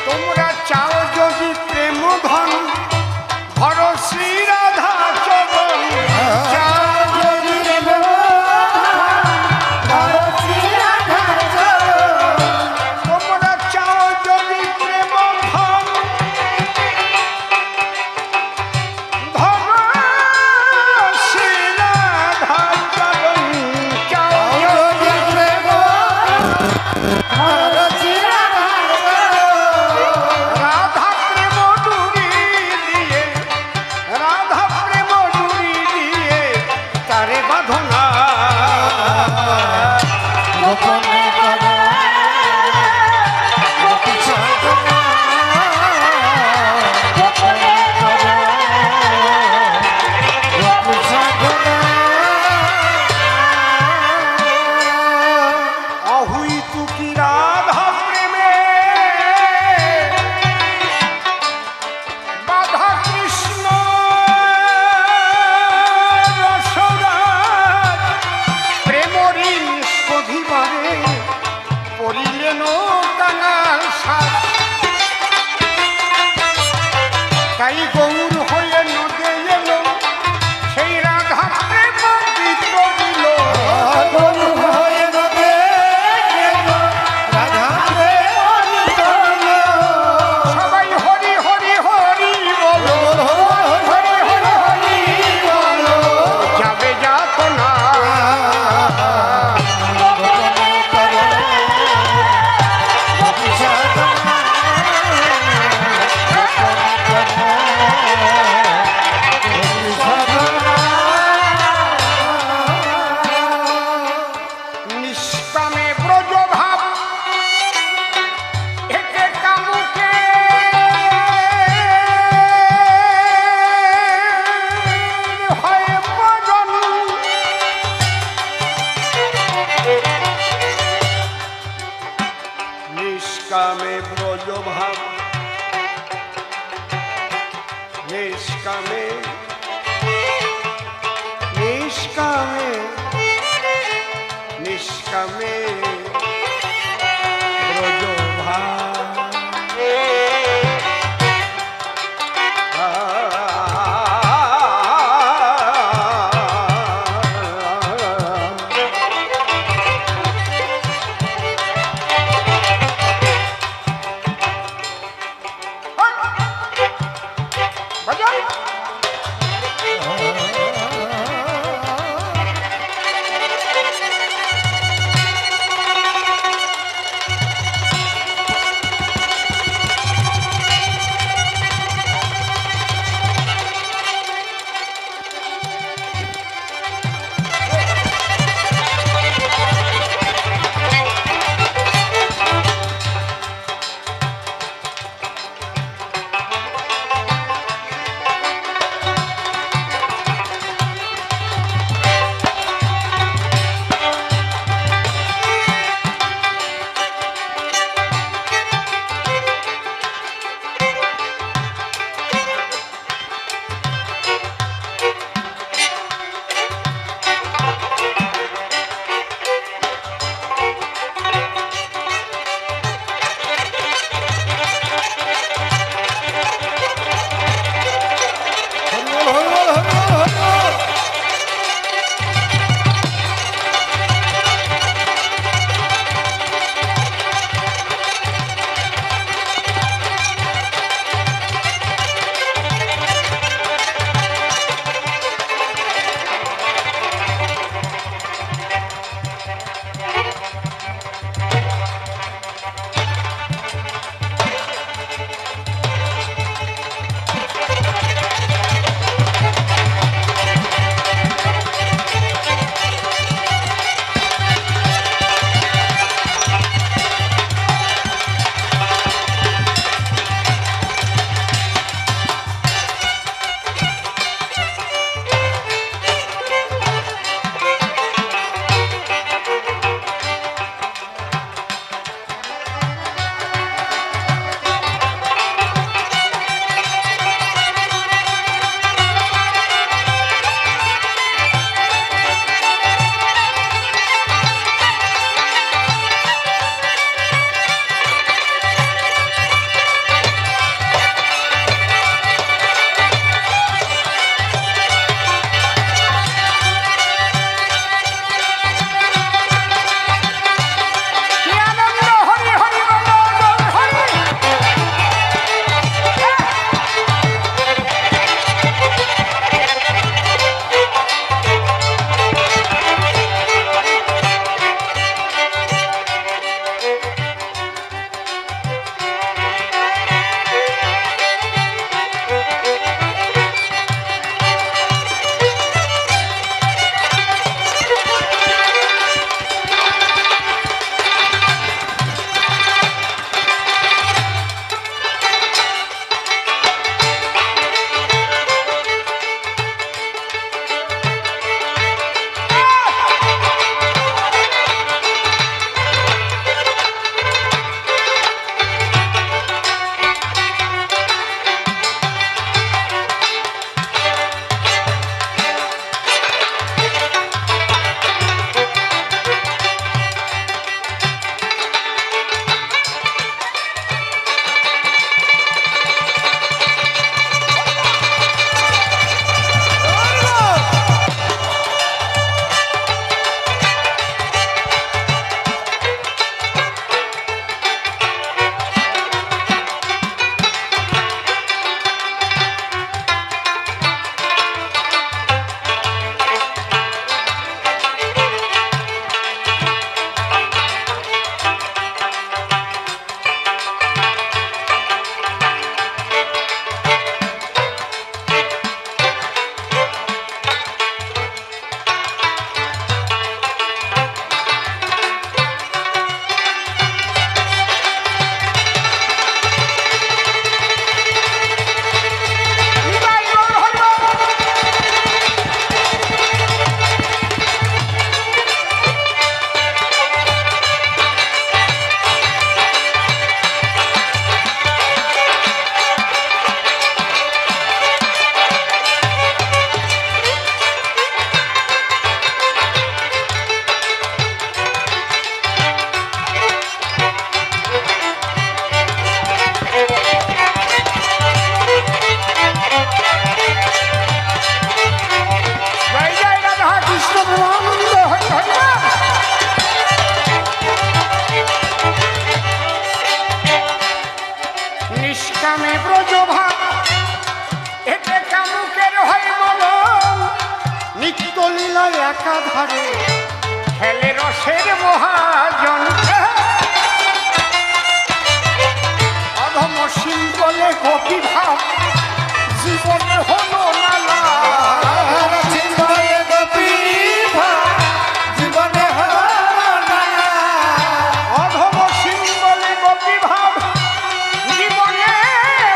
তোমরা চাও যদি প্রেম ধন ধর শ্রী রাধা চরণ। চাও যদি তোমরা চাও যদি প্রেম ধন ধর শ্রী রাধা চরণ। চাও যদি রাধা প্রেম ডুরি দিয়ে, রাধা প্রেম ডুরি দিয়ে তারে বাঁধনা। গোপনে করো গোপী সাধনা, গোপনে করো গোপী সাধনা। অহুই তুকি রাধা প্রেমে বাধা কৃষ্ণ রসরাজ। প্রেমরি শোধিবারে পড়িলেন কাঙাল সাজ। তাই গৌর হয়ে নদে এলো সেই রাধা প্রেম গীত দিল। গরু হয়ে নদে গেল, রাধা প্রেম করল। সবাই হরি হরি হরি বলো, হরি হরি হরি বলো। যাবে যাত না গোপনে করো গোপী সাধনা, গোপনে করো গোপী সাধনা। নিষ্কামে ব্রজ ভাব একে কামুকে হয় ভজন। নিষ্কামে ব্রজ ভাব, নিষ্কামে নিষ্কামে নিষ্কামে ব্রজ ভাব। ভজন ধারে খেলে রসের মহাজন অধম সিং বলে গোপী ভাব জীবনে হলো নালা জীবনে গোপী ভাব জীবনে হলো নালা অধম সিং বলে গোপী ভাব জীবনে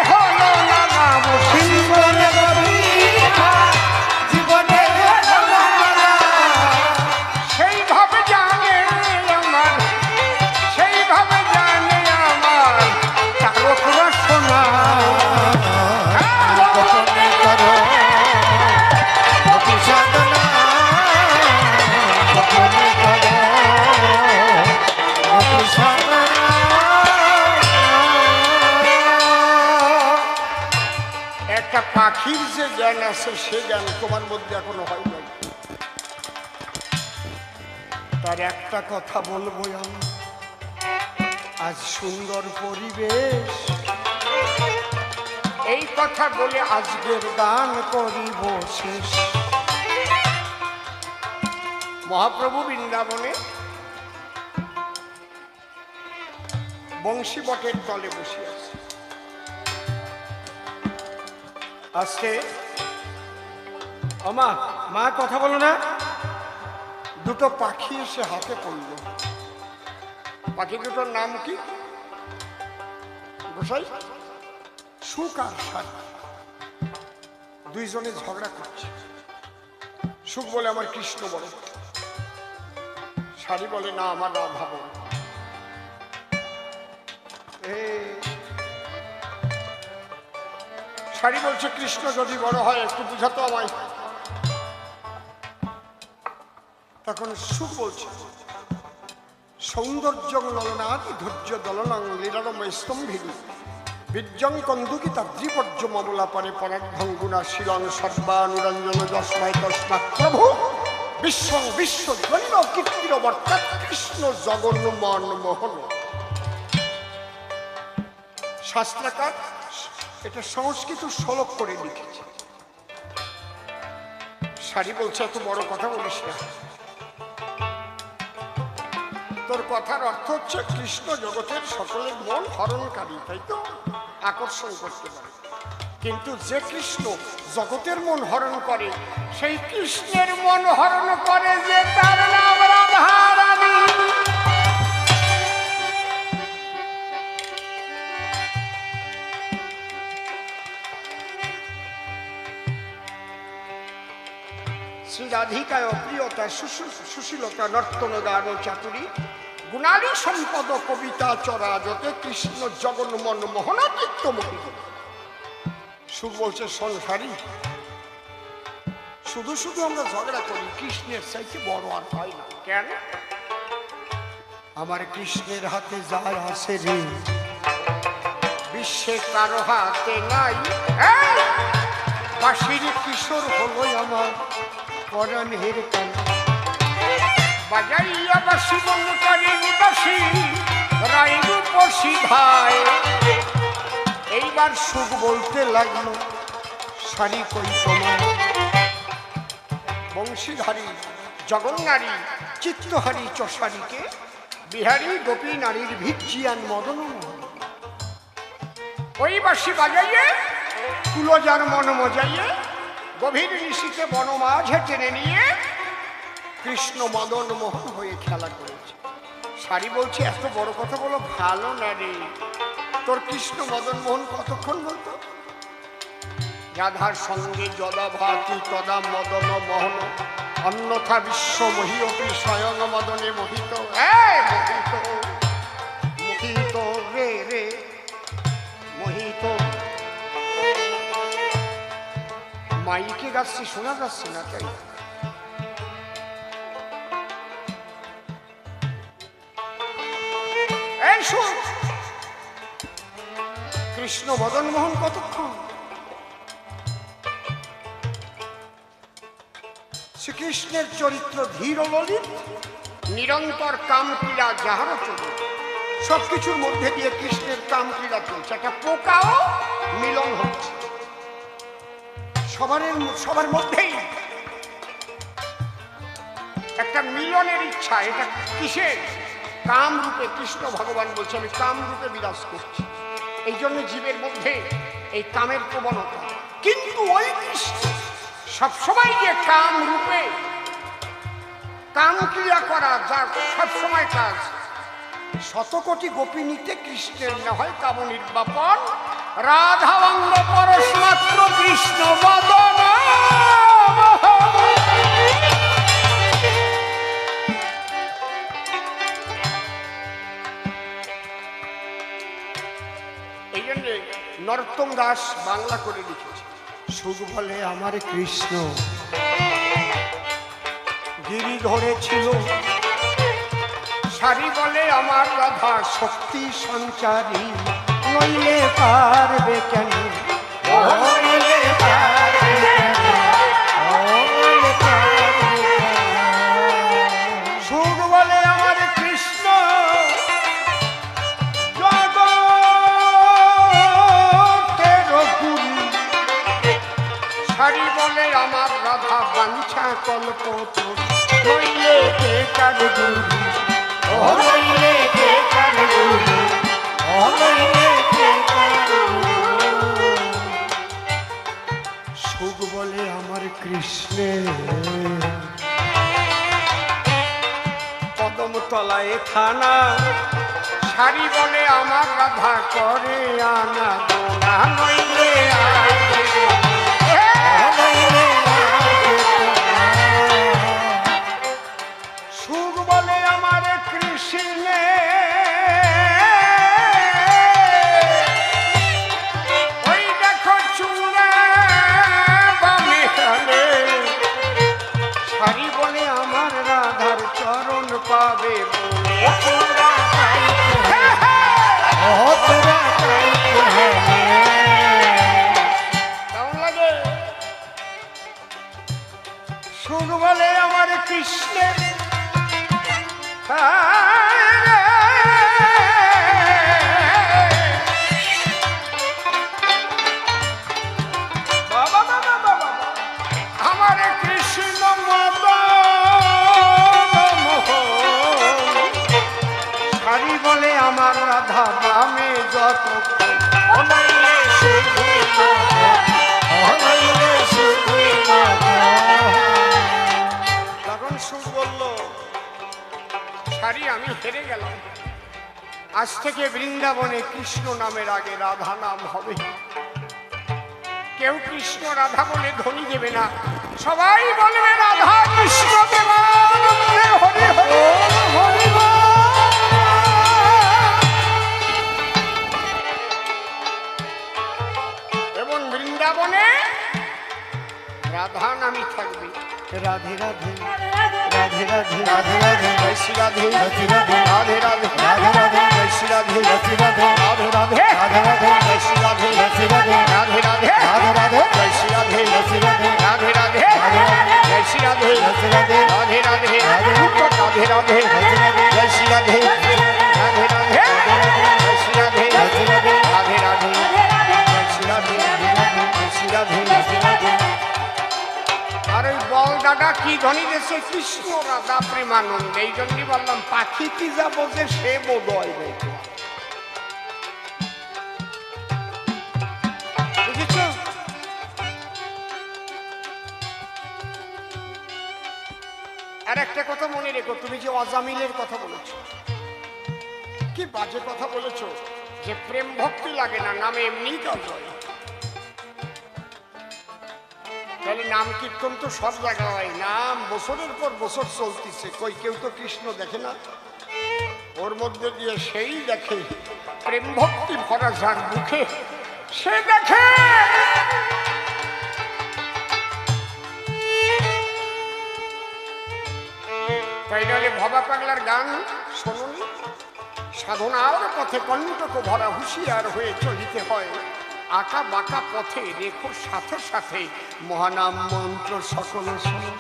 হলো নালা জীবনে গোপী ভাব জীবনে হলো নালা সেইভাবে জানে আমার সেইভাবে জানে আমার তারক রসনা গোপনে করো গোপী সাধনা গোপনে করো গোপী সাধনা একটা পাখির যে জ্ঞান আছে সে জ্ঞান তোমার মধ্যে এখনো হয় নাই তার একটা কথা বলবো আমি আজ সুন্দর পরিবেশ এই কথা বলে আজকের গান করিব শেষ মহাপ্রভু বৃন্দাবনে বংশী বটের তলে বসে আছে আজকে আমা মা কথা বলো না দুটো পাখি এসে হাতে পড়ল পাখি দুটোর নাম কি গোসাই সুখ আর সারি দুইজনে ঝগড়া করছে সুখ বলে আমার কৃষ্ণ বড় সারি বলে না আমার রাধা বড় সারি বলছে কৃষ্ণ যদি বড় হয় একটু বুঝাতো আমায় তখন সুখ বলছে সৌন্দর্য ললনাদি ধৈর্য দলনাং লীলারম স্তম্ভিনী বিজ্জং কন্দুকি তাদ্রিপর্য মামলা পরে পরার্ধং গুণা শিলং সর্বানুরঞ্জন যস্মায় তস্মাৎ প্রভু বিশ্ব বিশ্ব জন্য কীর্তির অবর্তাৎ কৃষ্ণ জগন্ন মন মোহন শাস্ত্রাকার এটা সংস্কৃত শ্লোক করে লিখেছে সারি বলছে এত বড় কথা বলিস না তোর কথার অর্থ হচ্ছে কৃষ্ণ জগতের সকলের মন হরণকারী তাই তো আকর্ষণ করতে পারে কিন্তু যে কৃষ্ণ জগতের মন হরণ করে সেই কৃষ্ণের মন হরণ করে যে তার নাম রাধা রানী শ্রী রাধিকায় প্রিয়তা সুশীলতা নর্তন গান চাতুরী গুণালী সম্পদ কবিতা চরাজতে কৃষ্ণ জগন মন মোহনাতীত মোহিত সুখ বলছে সংসারী শুধু শুধু আমরা ঝগড়া করি কৃষ্ণের চাইতে বড় আর হয় না কেন আমার কৃষ্ণের হাতে যার আছে রে বিশ্বে কারো হাতে নাই বাঁশির কিশোর হলো আমার পরাণের কান বাজাইয়া বাসি মন করে বাসি রাইরু পশি ভাই এইবার সুখ বলতে লাগলো সারি কই তোমার বংশীধারী জগন্নারী চিত্তহারী চষারীকে বিহারী গোপী নারীর ভিজ্জিয়ান মদন ওই বাসি বাজাইয়ে কুলজার মন মজাইয়ে গভীর নিশীতে বন মাঝে টেনে নিয়ে কৃষ্ণ মদন মোহন হয়ে খেলা করেছে সারি বলছে এত বড় কথা বলো ভালো না রে তোর কৃষ্ণ মদন মোহন কতক্ষণ বলতো রাধার সঙ্গে যদা ভাতি তদা মদন মোহন অন্যথা বিশ্ব মহিয়পি স্বয়ং মদনে মোহিত মোহিত মোহিত রে রে মোহিত মাইকে গাচ্ছি শোনা যাচ্ছে না তাই এই শোন কৃষ্ণ মদন মোহন কতক্ষণ শ্রীকৃষ্ণের চরিত্র ধীর ললিত নিরন্তর কাম ক্রীড়া যাহারও চলে সবকিছুর মধ্যে দিয়ে কৃষ্ণের কাম ক্রীড়া চলছে একটা পোকাও মিলন হচ্ছে সবার মধ্যেই একটা মিলনের ইচ্ছা। এটা কিসের? কাম রূপে। কৃষ্ণ ভগবান বলছে আমি কাম রূপে বিরাজ করছি, এই জন্য জীবের মধ্যে এই কামের প্রবণতা। কিন্তু ওই কৃষ্ণ সবসময় যে কাম রূপে কাম ক্রিয়া করা, যার সবসময় কাজ, শতকোটি গোপিনীতে কৃষ্ণের না হয় কাম নির্বাপন, রাধা অঙ্গ পরশমাত্র কৃষ্ণ বদন। এই জন্য নরোত্তম দাস বাংলা করে লিখেছে, সুখ বলে আমার কৃষ্ণ গিরি ধরেছিল, সারি বলে আমার রাধা শক্তি সঞ্চারী, নইলে পারবে কেন, নইলে পারবে কেন, নইলে পারবে কেন। সুখ বলে আমার কৃষ্ণ জগতের গুরু, সারি বলে আমার রাধা বাঞ্ছা কল্প, নইলে বেকার গুরু, নইলে বেকার গুরু, নইলে বেকার গুরু। সুখ বলে আমার কৃষ্ণের কদম তলায় থানা, সারি বলে আমার রাধা করে আনা গোনা, নইলে আসবে নইলে আসবে না। সুখ বলে আমার কৃষ্ণে ওই দেখো চূড়া বামে হালে, সারি বলে আমার রাধার চরণ পাবে বলে চূড়া তোরা চাইতে হবে। কেমন লাগে? সুখ বলে আমার কৃষ্ণের বাবা বাবা বাবা আমার কৃষ্ণ সারি বলে আমার রাধা বামে যত, নইলে শুধুই মাধব, নইলে শুধুই মাধব। তখন সুখ বলল সারি আমি হেরে গেলাম, আজ থেকে বৃন্দাবনে কৃষ্ণ নামের আগে রাধা নাম হবে, কেউ কৃষ্ণ রাধা বলে ধ্বনি দেবে না, সবাই বলবে রাধা কৃষ্ণ দেবানন্দে হরি হরি হরি বল। এবং বৃন্দাবনে রাধা নামই থাকবে, রাধে রাধে রাধে রাধে রাধে রাধে, জয় শ্রী রাধে রাধে রাধে, রাধে রাধে রাধে রাধে, জয় শ্রী রাধে রাধে রাধে, রাধে রাধে রাধে রাধে, জয় শ্রী রাধে রাধে রাধে, রাধে রাধে রাধে রাধে, জয় শ্রী রাধে রাধে রাধে, রাধে রাধে রাধে রাধে, জয় শ্রী রাধে রাধে রাধে, রাধে রাধে রাধে রাধে রাধে রাধে রাধে, জয় শ্রী রাধে রাধে রাধে জয় শ্রী রাধে রাধে রাধে, রাধে রাধে জয় শ্রী রাধে জয় শ্রী রাধে রাধে রাধে। আর ওই বল দাদা কি ধ্বনি দিয়েছে কৃষ্ণ রাধা প্রেমানন্দ, এই জন্যই বললাম পাখি কি যা বলছে সে বোধয় দেখো, বুঝেছ? আর একটা কথা মনে রেখো, তুমি যে অজামিলের কথা বলেছো, কি বাজে কথা বলেছো, যে প্রেম ভক্তি লাগে না, নামে এমনি কাজ হয়। তাহলে নাম কীর্তন তো সব জায়গায় হয়, নাম বছরের পর বছর চলতেছে, কই কেউ তো কৃষ্ণ দেখে না, ওর মধ্যে দিয়ে সেই দেখে প্রেম ভক্তি ভরা যার মুখে, সে দেখে তাই নাহলে ভবা পাগলার গান শোনুনি, সাধনার পথে কণ্টক ভরা হুঁশিয়ার হয়ে চলিতে হয়, আঁকা বাঁকা পথে রেখো সাথে সাথে মহানাম মন্ত্র সকল শোনো।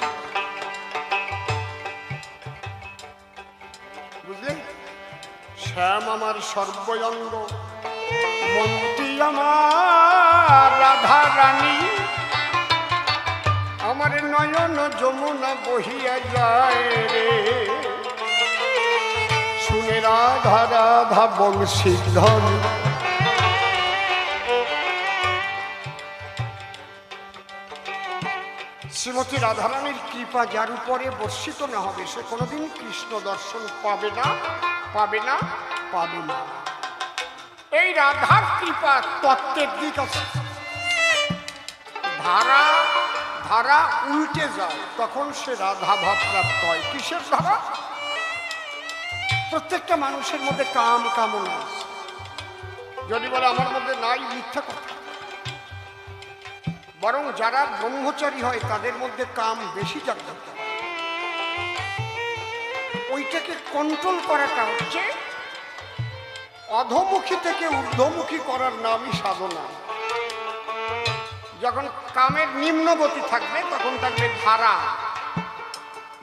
বুঝলেন? শ্যাম আমার সর্বঙ্গ, মন্ত্রী আমার রাধা রানী, আমার নয়ন যমুনা বহিয়া যায় রে, শুনে রাধা রাধা বংশীধর। শ্রীমতী রাধারানীর কৃপা যার উপরে বর্ষিত না হবে সে কোনোদিন কৃষ্ণ দর্শন পাবে না, পাবে না, পাবে না। এই রাধার কৃপা তত্ত্বের দিক আছে। ধারা ধারা উল্টে যায় তখন সে রাধা ভাব প্রাপ্ত হয়। কিসের ধারা? প্রত্যেকটা মানুষের মধ্যে কাম কামনা আছে। যদি বলে আমার মধ্যে নাই, মিথ্যা কথা। বরং যারা ব্রহ্মচারী হয় তাদের মধ্যে কাম বেশি জাগ্রত। ওইটাকে কন্ট্রোল করাটা হচ্ছে অধোমুখী থেকে ঊর্ধ্বমুখী করার নামই সাধনা। যখন কামের নিম্নগতি থাকবে তখন থাকবে ধারা,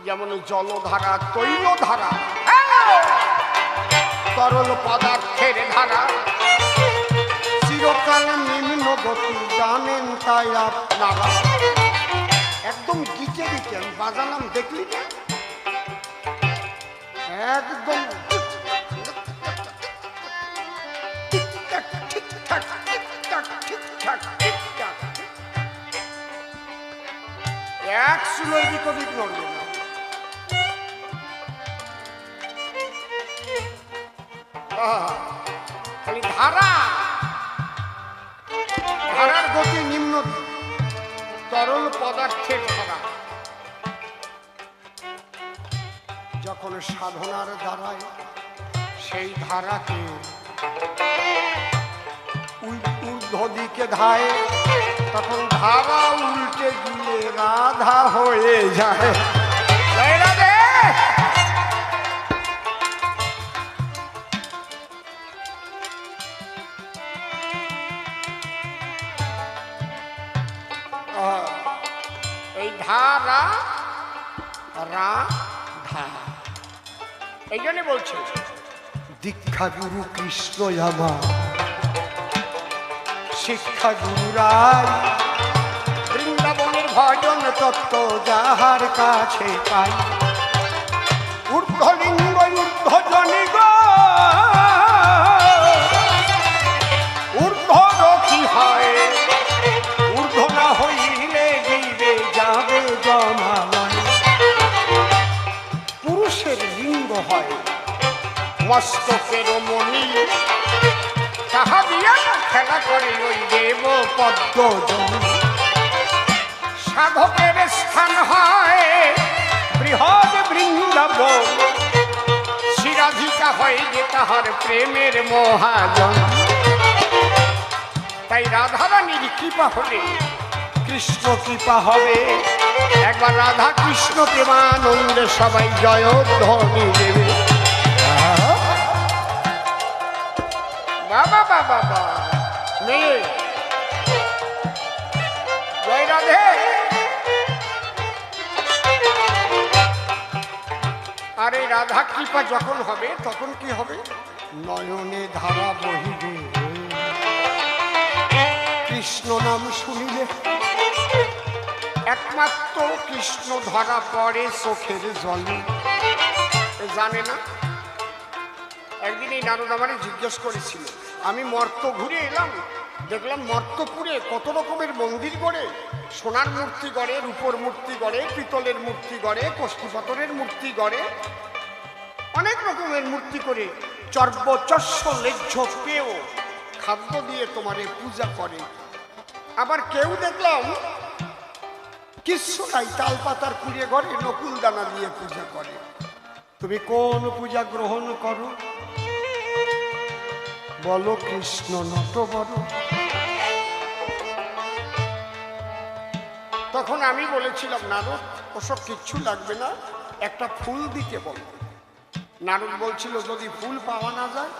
যেমন জলধারা, তৈলধারা, তরল পদার্থের ধারা। চিরকাল নিম্ন গতি জানেন তাই আপনারা। একদম গিচে গিচে আমি বাজালাম, দেখলি না? একদম ঠিকঠাক ঠিকঠাক ঠিকঠাক ঠিকঠাক ঠিকঠাক, এক সুলোর দিক ওদিক নড়বে না। খালি ধারা, ধারার গতি নিম্ন, তরল পদার্থের ধারা। যখন সাধনার দ্বারায় সেই ধারাকে ঊর্ধ্ব দিকে ধায় তখন ধারা উল্টে গিয়ে রাধা হয়ে যায়। রাধে এই ধারা রাধা, এই জন্য বলছে দীক্ষা গুরু কৃষ্ণ আমার, শিক্ষা গুরু রায়, বৃন্দাবনের ভজন তত্ত্ব যাহার কাছে পাই। ঊর্ধ্বলিঙ্গ ঊর্ধ্বজনি গো, ঊর্ধ্বরক্ষী হয়, ঊর্ধ্ব না হইলে গিরে যাবে জমালয়। পুরুষের লিঙ্গ হয় মস্তকের মণি, তাহা দিয়া খেলা করে ওই দেব পদ্মজন। সাধকের স্থান হয় বৃহৎ বৃন্দাবন, শিরাধিকা হয় যে তাহার প্রেমের মহাজন। তাই রাধারানীর কৃপা হলে কৃষ্ণ কৃপা হবে। একবার রাধা কৃষ্ণ প্রেমানন্দে সবাই জয়ধ্বনি দেবে। বাবা বাবা বাবা, মেয়ে জয় রাধে। আর এই রাধা কৃপা যখন হবে তখন কি হবে? নয়নে ধারা বহিবে, কৃষ্ণ নাম শুনিলে একমাত্র কৃষ্ণ ধরা পড়ে চোখের জলে। জানে না? একদিন এই নারদ আমারে জিজ্ঞেস করেছিল, আমি মর্ত ঘুরে এলাম, দেখলাম মর্তপুরে কত রকমের মন্দির গড়ে, সোনার মূর্তি গড়ে, রূপোর মূর্তি গড়ে, পিতলের মূর্তি গড়ে, কষ্টি পাথরের মূর্তি গড়ে, অনেক রকমের মূর্তি করে চর্বচস্য লেজ্জ পেয়েও খাদ্য দিয়ে তোমারে পূজা করে। আবার কেউ দেখলাম কিচ্ছু নাই, তাল পাতার কুড়িয়ে ঘরে নকুল দানা দিয়ে পূজা করে। তুমি কোন পূজা গ্রহণ করো বলো? কৃষ্ণ নত বড়। তখন আমি বলেছিলাম, নারদ ওসব কিচ্ছু লাগবে না, একটা ফুল দিতে বল। নারদ বলছিল যদি ফুল পাওয়া না যায়,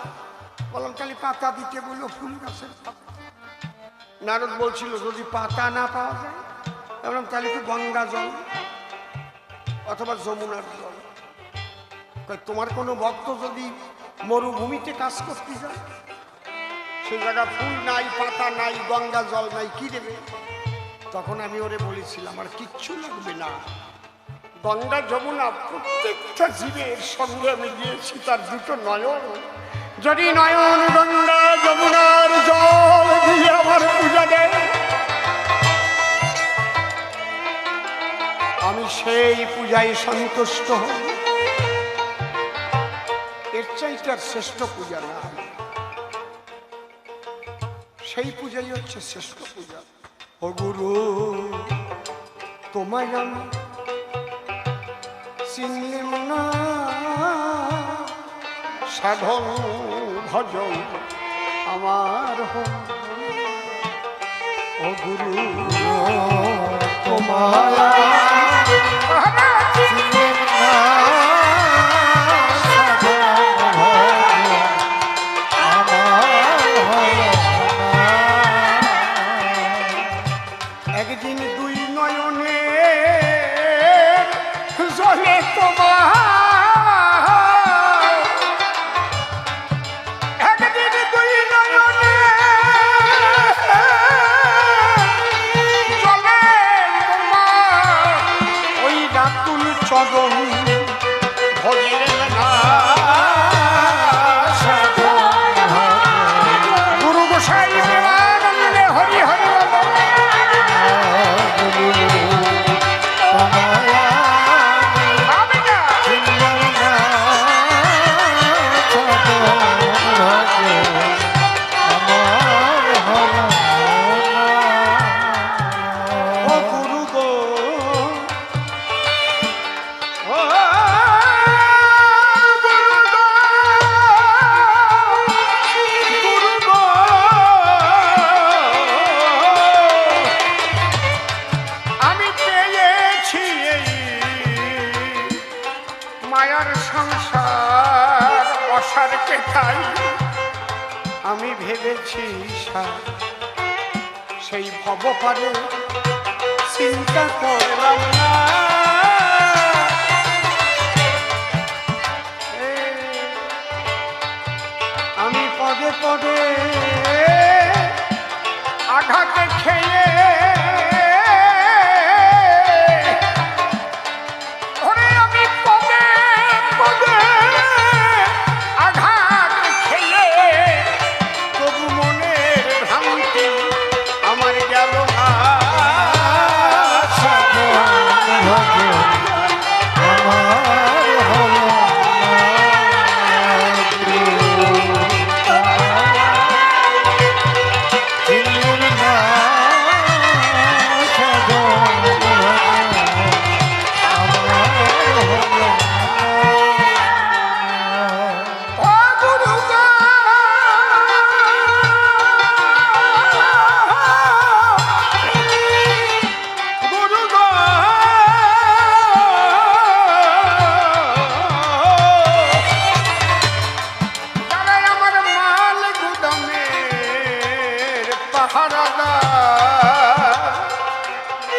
বললাম তাহলে পাতা দিতে বললো, ফুল গাছের পাতা। নারদ বলছিল যদি পাতা না পাওয়া যায়, বললাম তাহলে কি গঙ্গা জল অথবা যমুনার জল। তোমার কোনো ভক্ত যদি মরুভূমিতে কাজ করতে যায়, সে জায়গা ফুল নাই, পাতা নাই, গঙ্গা জল নাই, কি দেবে? তখন আমি ওরে বলেছিলাম আর কিচ্ছু লাগবে না, গঙ্গা যমুনা প্রত্যেকটা জীবের সঙ্গে আমি দিয়েছি তার দুটো নয়ন, যদি নয়ন গঙ্গা যমুনার জল দিয়ে আমার পূজা দেয়, আমি সেই পূজায় সন্তুষ্ট হই। এর চাইতে আর শ্রেষ্ঠ পূজা না, সেই পূজাই হচ্ছে শ্রেষ্ঠ পূজা। ও গুরু, তোমায় আমি চিনলাম না, সাধন ভজন আমার ও গুরু তোমায় একদিন দুই নয়নে জলে তোমার, একদিন দুই নয়নে জলে তোমার, ওই রাতুল চরণ ভজিলেন না, গুরু গোসাই প্রেমানন্দে হরি হরি মায়ার সংসার অসারকে তাই আমি ভেবেছি সেই ভবপারে চিন্তা করলাম না, আমি পদে পদে আঘাতে খেয়ে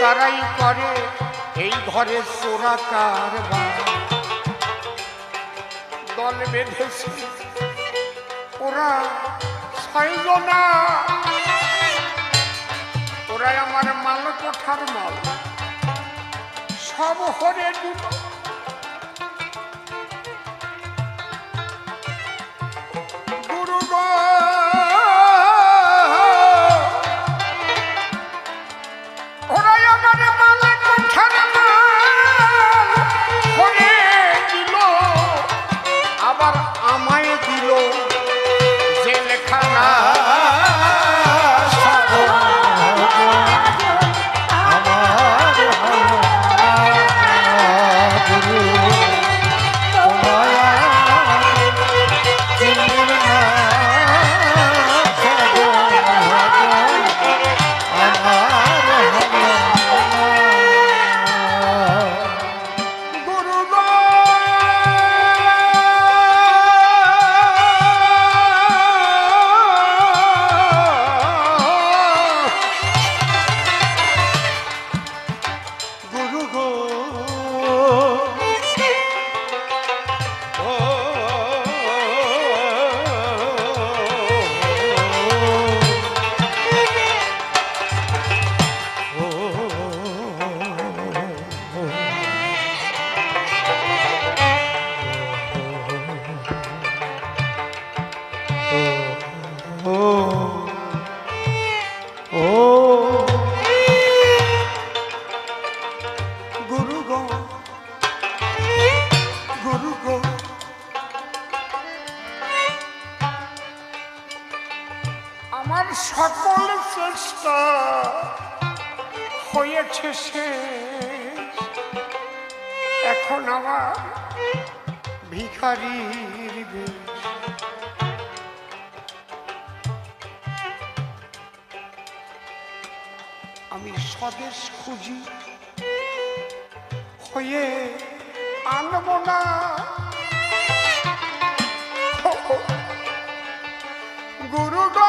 তারাই করে এই ঘরে চোরা কারবার, দল বেঁধেছে ওরা 6 জনা, ওরাই আমার মাল কোঠার মাল সব হরে দিল, গুরু ওরাই আমার মাল কোঠার মাল হরে দিল, আবার আমায় দিল জেলখানা। সকল চেষ্টা হয়েছে শেষ, এখন আমার ভিখারির বেশ। আমি স্বদেশ খুঁজি হয়ে আনব না গুরু গো।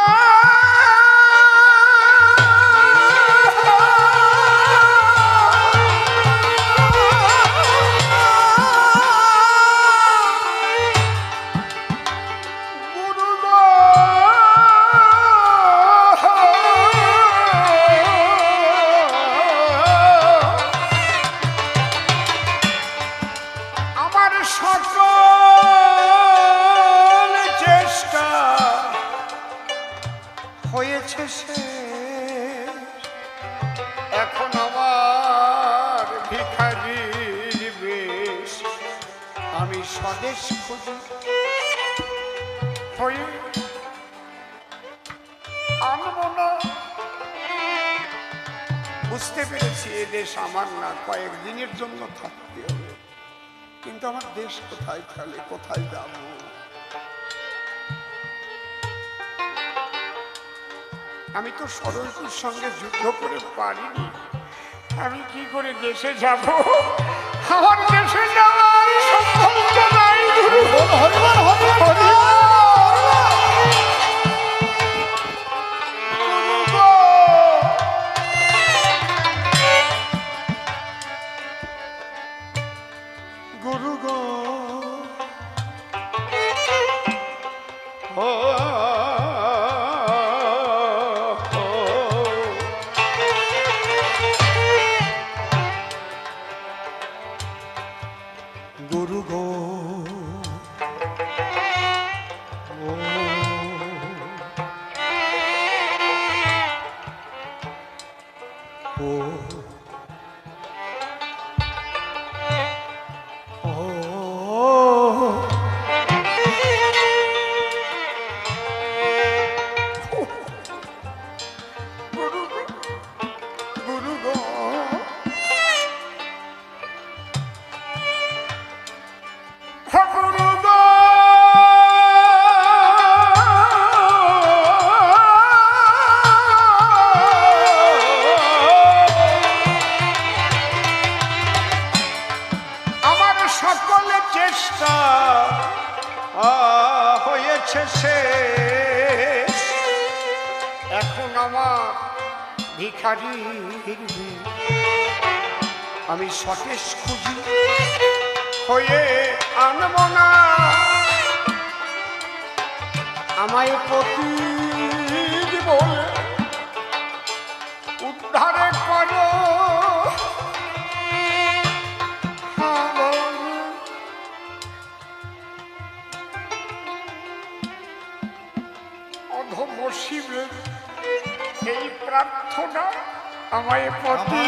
হয়েছে শেষ, এখন আমার ভিখারির বেশ। আমি স্বদেশ খুঁজি হয়ে আনব না। বুঝতে পেরেছি এ দেশ আমার না, কয়েকদিনের জন্য থাকতে হবে, কিন্তু আমার দেশ কোথায় চলে, কোথায় যাব? আমি তো সরলপুর সঙ্গে যুদ্ধ করে পারিনি, আমি কি করে দেশে যাব? আমার দেশে যাওয়ার সম্ভাবনা নাই। গুরু গো ও গুরু গো হয়েছে শেষ, এখন আমার ভিখারির বেশ। আমি স্বদেশ খুঁজি হয়ে আনব না। আমায় প্রতি বলে উদ্ধারে করো, শিবের এই প্রার্থনা আমায় প্রতি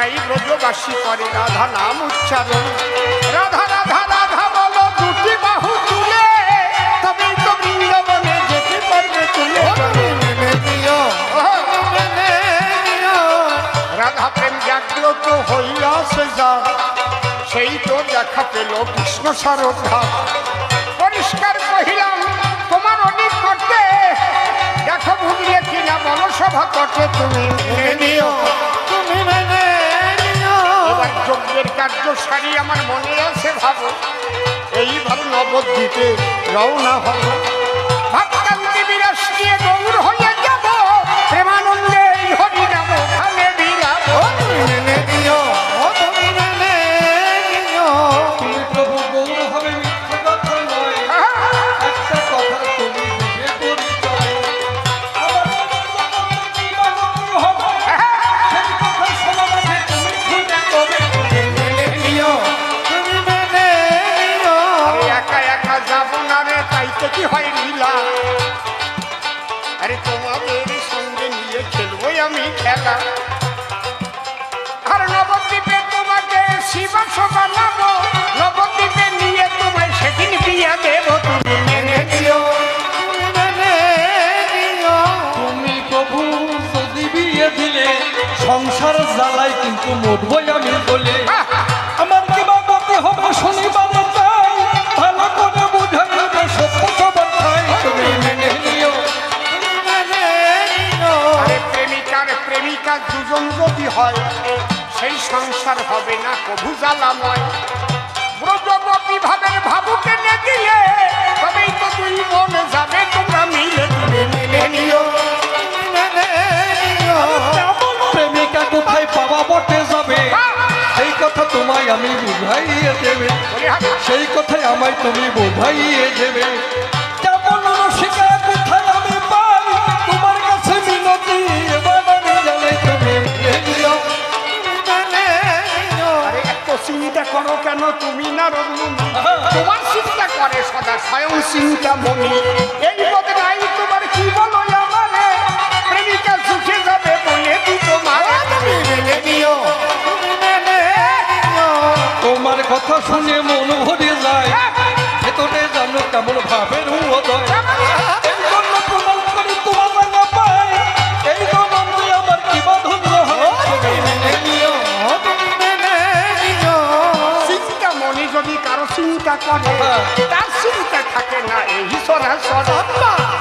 তাই ব্রজবাসী করে রাধা নাম উচ্চারণ। রাধা রাধা রাধা বলো দুটি বাহু তুলে, তবেই তো বৃন্দাবনে যেতে পারবে তুলে। রাধা প্রেম জাগ্রত হইয়াছে যার, সেই তো দেখা পেল কৃষ্ণ সারথা। পরিষ্কার কহিলাম তোমার অনেক করতে, দেখো ভুলিয়ে কিনা বলো সভা করতে তুমি মেনে নিও, তুমি মেনে নিও। এবার যজ্ঞের কার্য সারি আমার মনে আছে ভাবো, এইবার নবদ্বীপে রওনা হব। ভাবকান্তি বিরাস নিয়ে গৌর হয়ে যাব, প্রেমানন্দে এই হরি নাম ওখানে বিলাপ। মেনে নিও, তুমি মেনে নিও। তুমি প্রভু গৌর হবে মিথ্যে কথা নয়, একটা কথা তুমি বুঝে পরিচয়। আমার মনের জগতে কি বা গৌর হবে, সেই কথা শোনা মাঝে তুমি খুঁজে তবে মেনে নিও, তুমি মেনে নিও। আরে একা একা যাব না রে, তাইতে কি হয় লীলা। আরে তোমাদের সঙ্গে নিয়ে খেলবো আমি খেলা। আর নবদ্বীপে তোমাকে শিবাস বানাবো, নবদ্বীপে নিয়ে তোমায় সেদিন বিয়া দেবো। তুমি মেনে নিও, তুমি মেনে নিও। তুমি প্রভু যদি বিয়ে দিলে সংসার জ্বালাই কিন্তু মরবই আমি বলে। আমার কি বা গতি হবে শনিবারে তাই, ভালো করে বুঝাইবে সত্য সবার ঠাই। তুমি মেনে নিও, তুমি মেনে নিও। আরে প্রেমিকার প্রেমিকা দুজন যদি হয়, সেই সংসার হবে না কভু জ্বালাময়। ব্রজবতী ভাবের ভাবুকে নে দিলে, তবেই তো দুই মন যাবে তোমরা মিলে। তুমি মেনে নিও, তুমি মেনে নিও। এমন প্রেমিকা কোথায় পাওয়া বটে যাবে, সেই কথা তোমায় আমি বুঝাইয়ে দেবে, সেই কথাই আমায় তুমি বোঝাইয়ে দেবে। কেমন রসিকা কোথায় আমি পাই, তোমার কাছে মিনতি এবার আমি জানাই। তুমি মেনে নিও, তুমি মেনে নিও। আরে এত চিন্তা করো কেন তুমি না রঘুমণি? তোমার চিন্তা করে সদা স্বয়ং চিন্তা মনি। এই বদনাই তোমার কি বলো আমারে, প্রেমিকা সুখে যাবে বলে দি তোমার। তুমি মেনে নিও, তুমি মেনে নিও। তোমার কথা শুনে মন ভরে যায়, ভেতরে জানো কেমন ভাবের উদয়। এই জন্য প্রমাণ করি তোমার রাঙা পাই, এই জন্য আমার কি বাঁধন হয়। তুমি মেনে নিও, তুমি মেনে নিও। চিন্তা মনি যদি কারো চিন্তা করে, তার চিন্তা থাকে না এই সরাসর।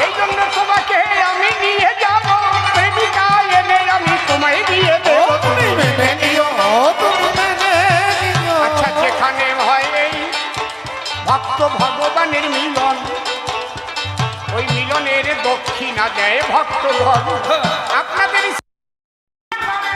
এই জন্য তোমাকে আমি নিয়ে যাব, প্রেমিকা এনে আমি তোমায় দিয়ে দেব। তুমি মেনে নিও, তুমি মেনে নিও। আচ্ছা যেখানে হয় এই ভক্ত ভগবানের মিলন, ওই মিলনের দক্ষিণা দেয় ভক্তগণ। আপনাদের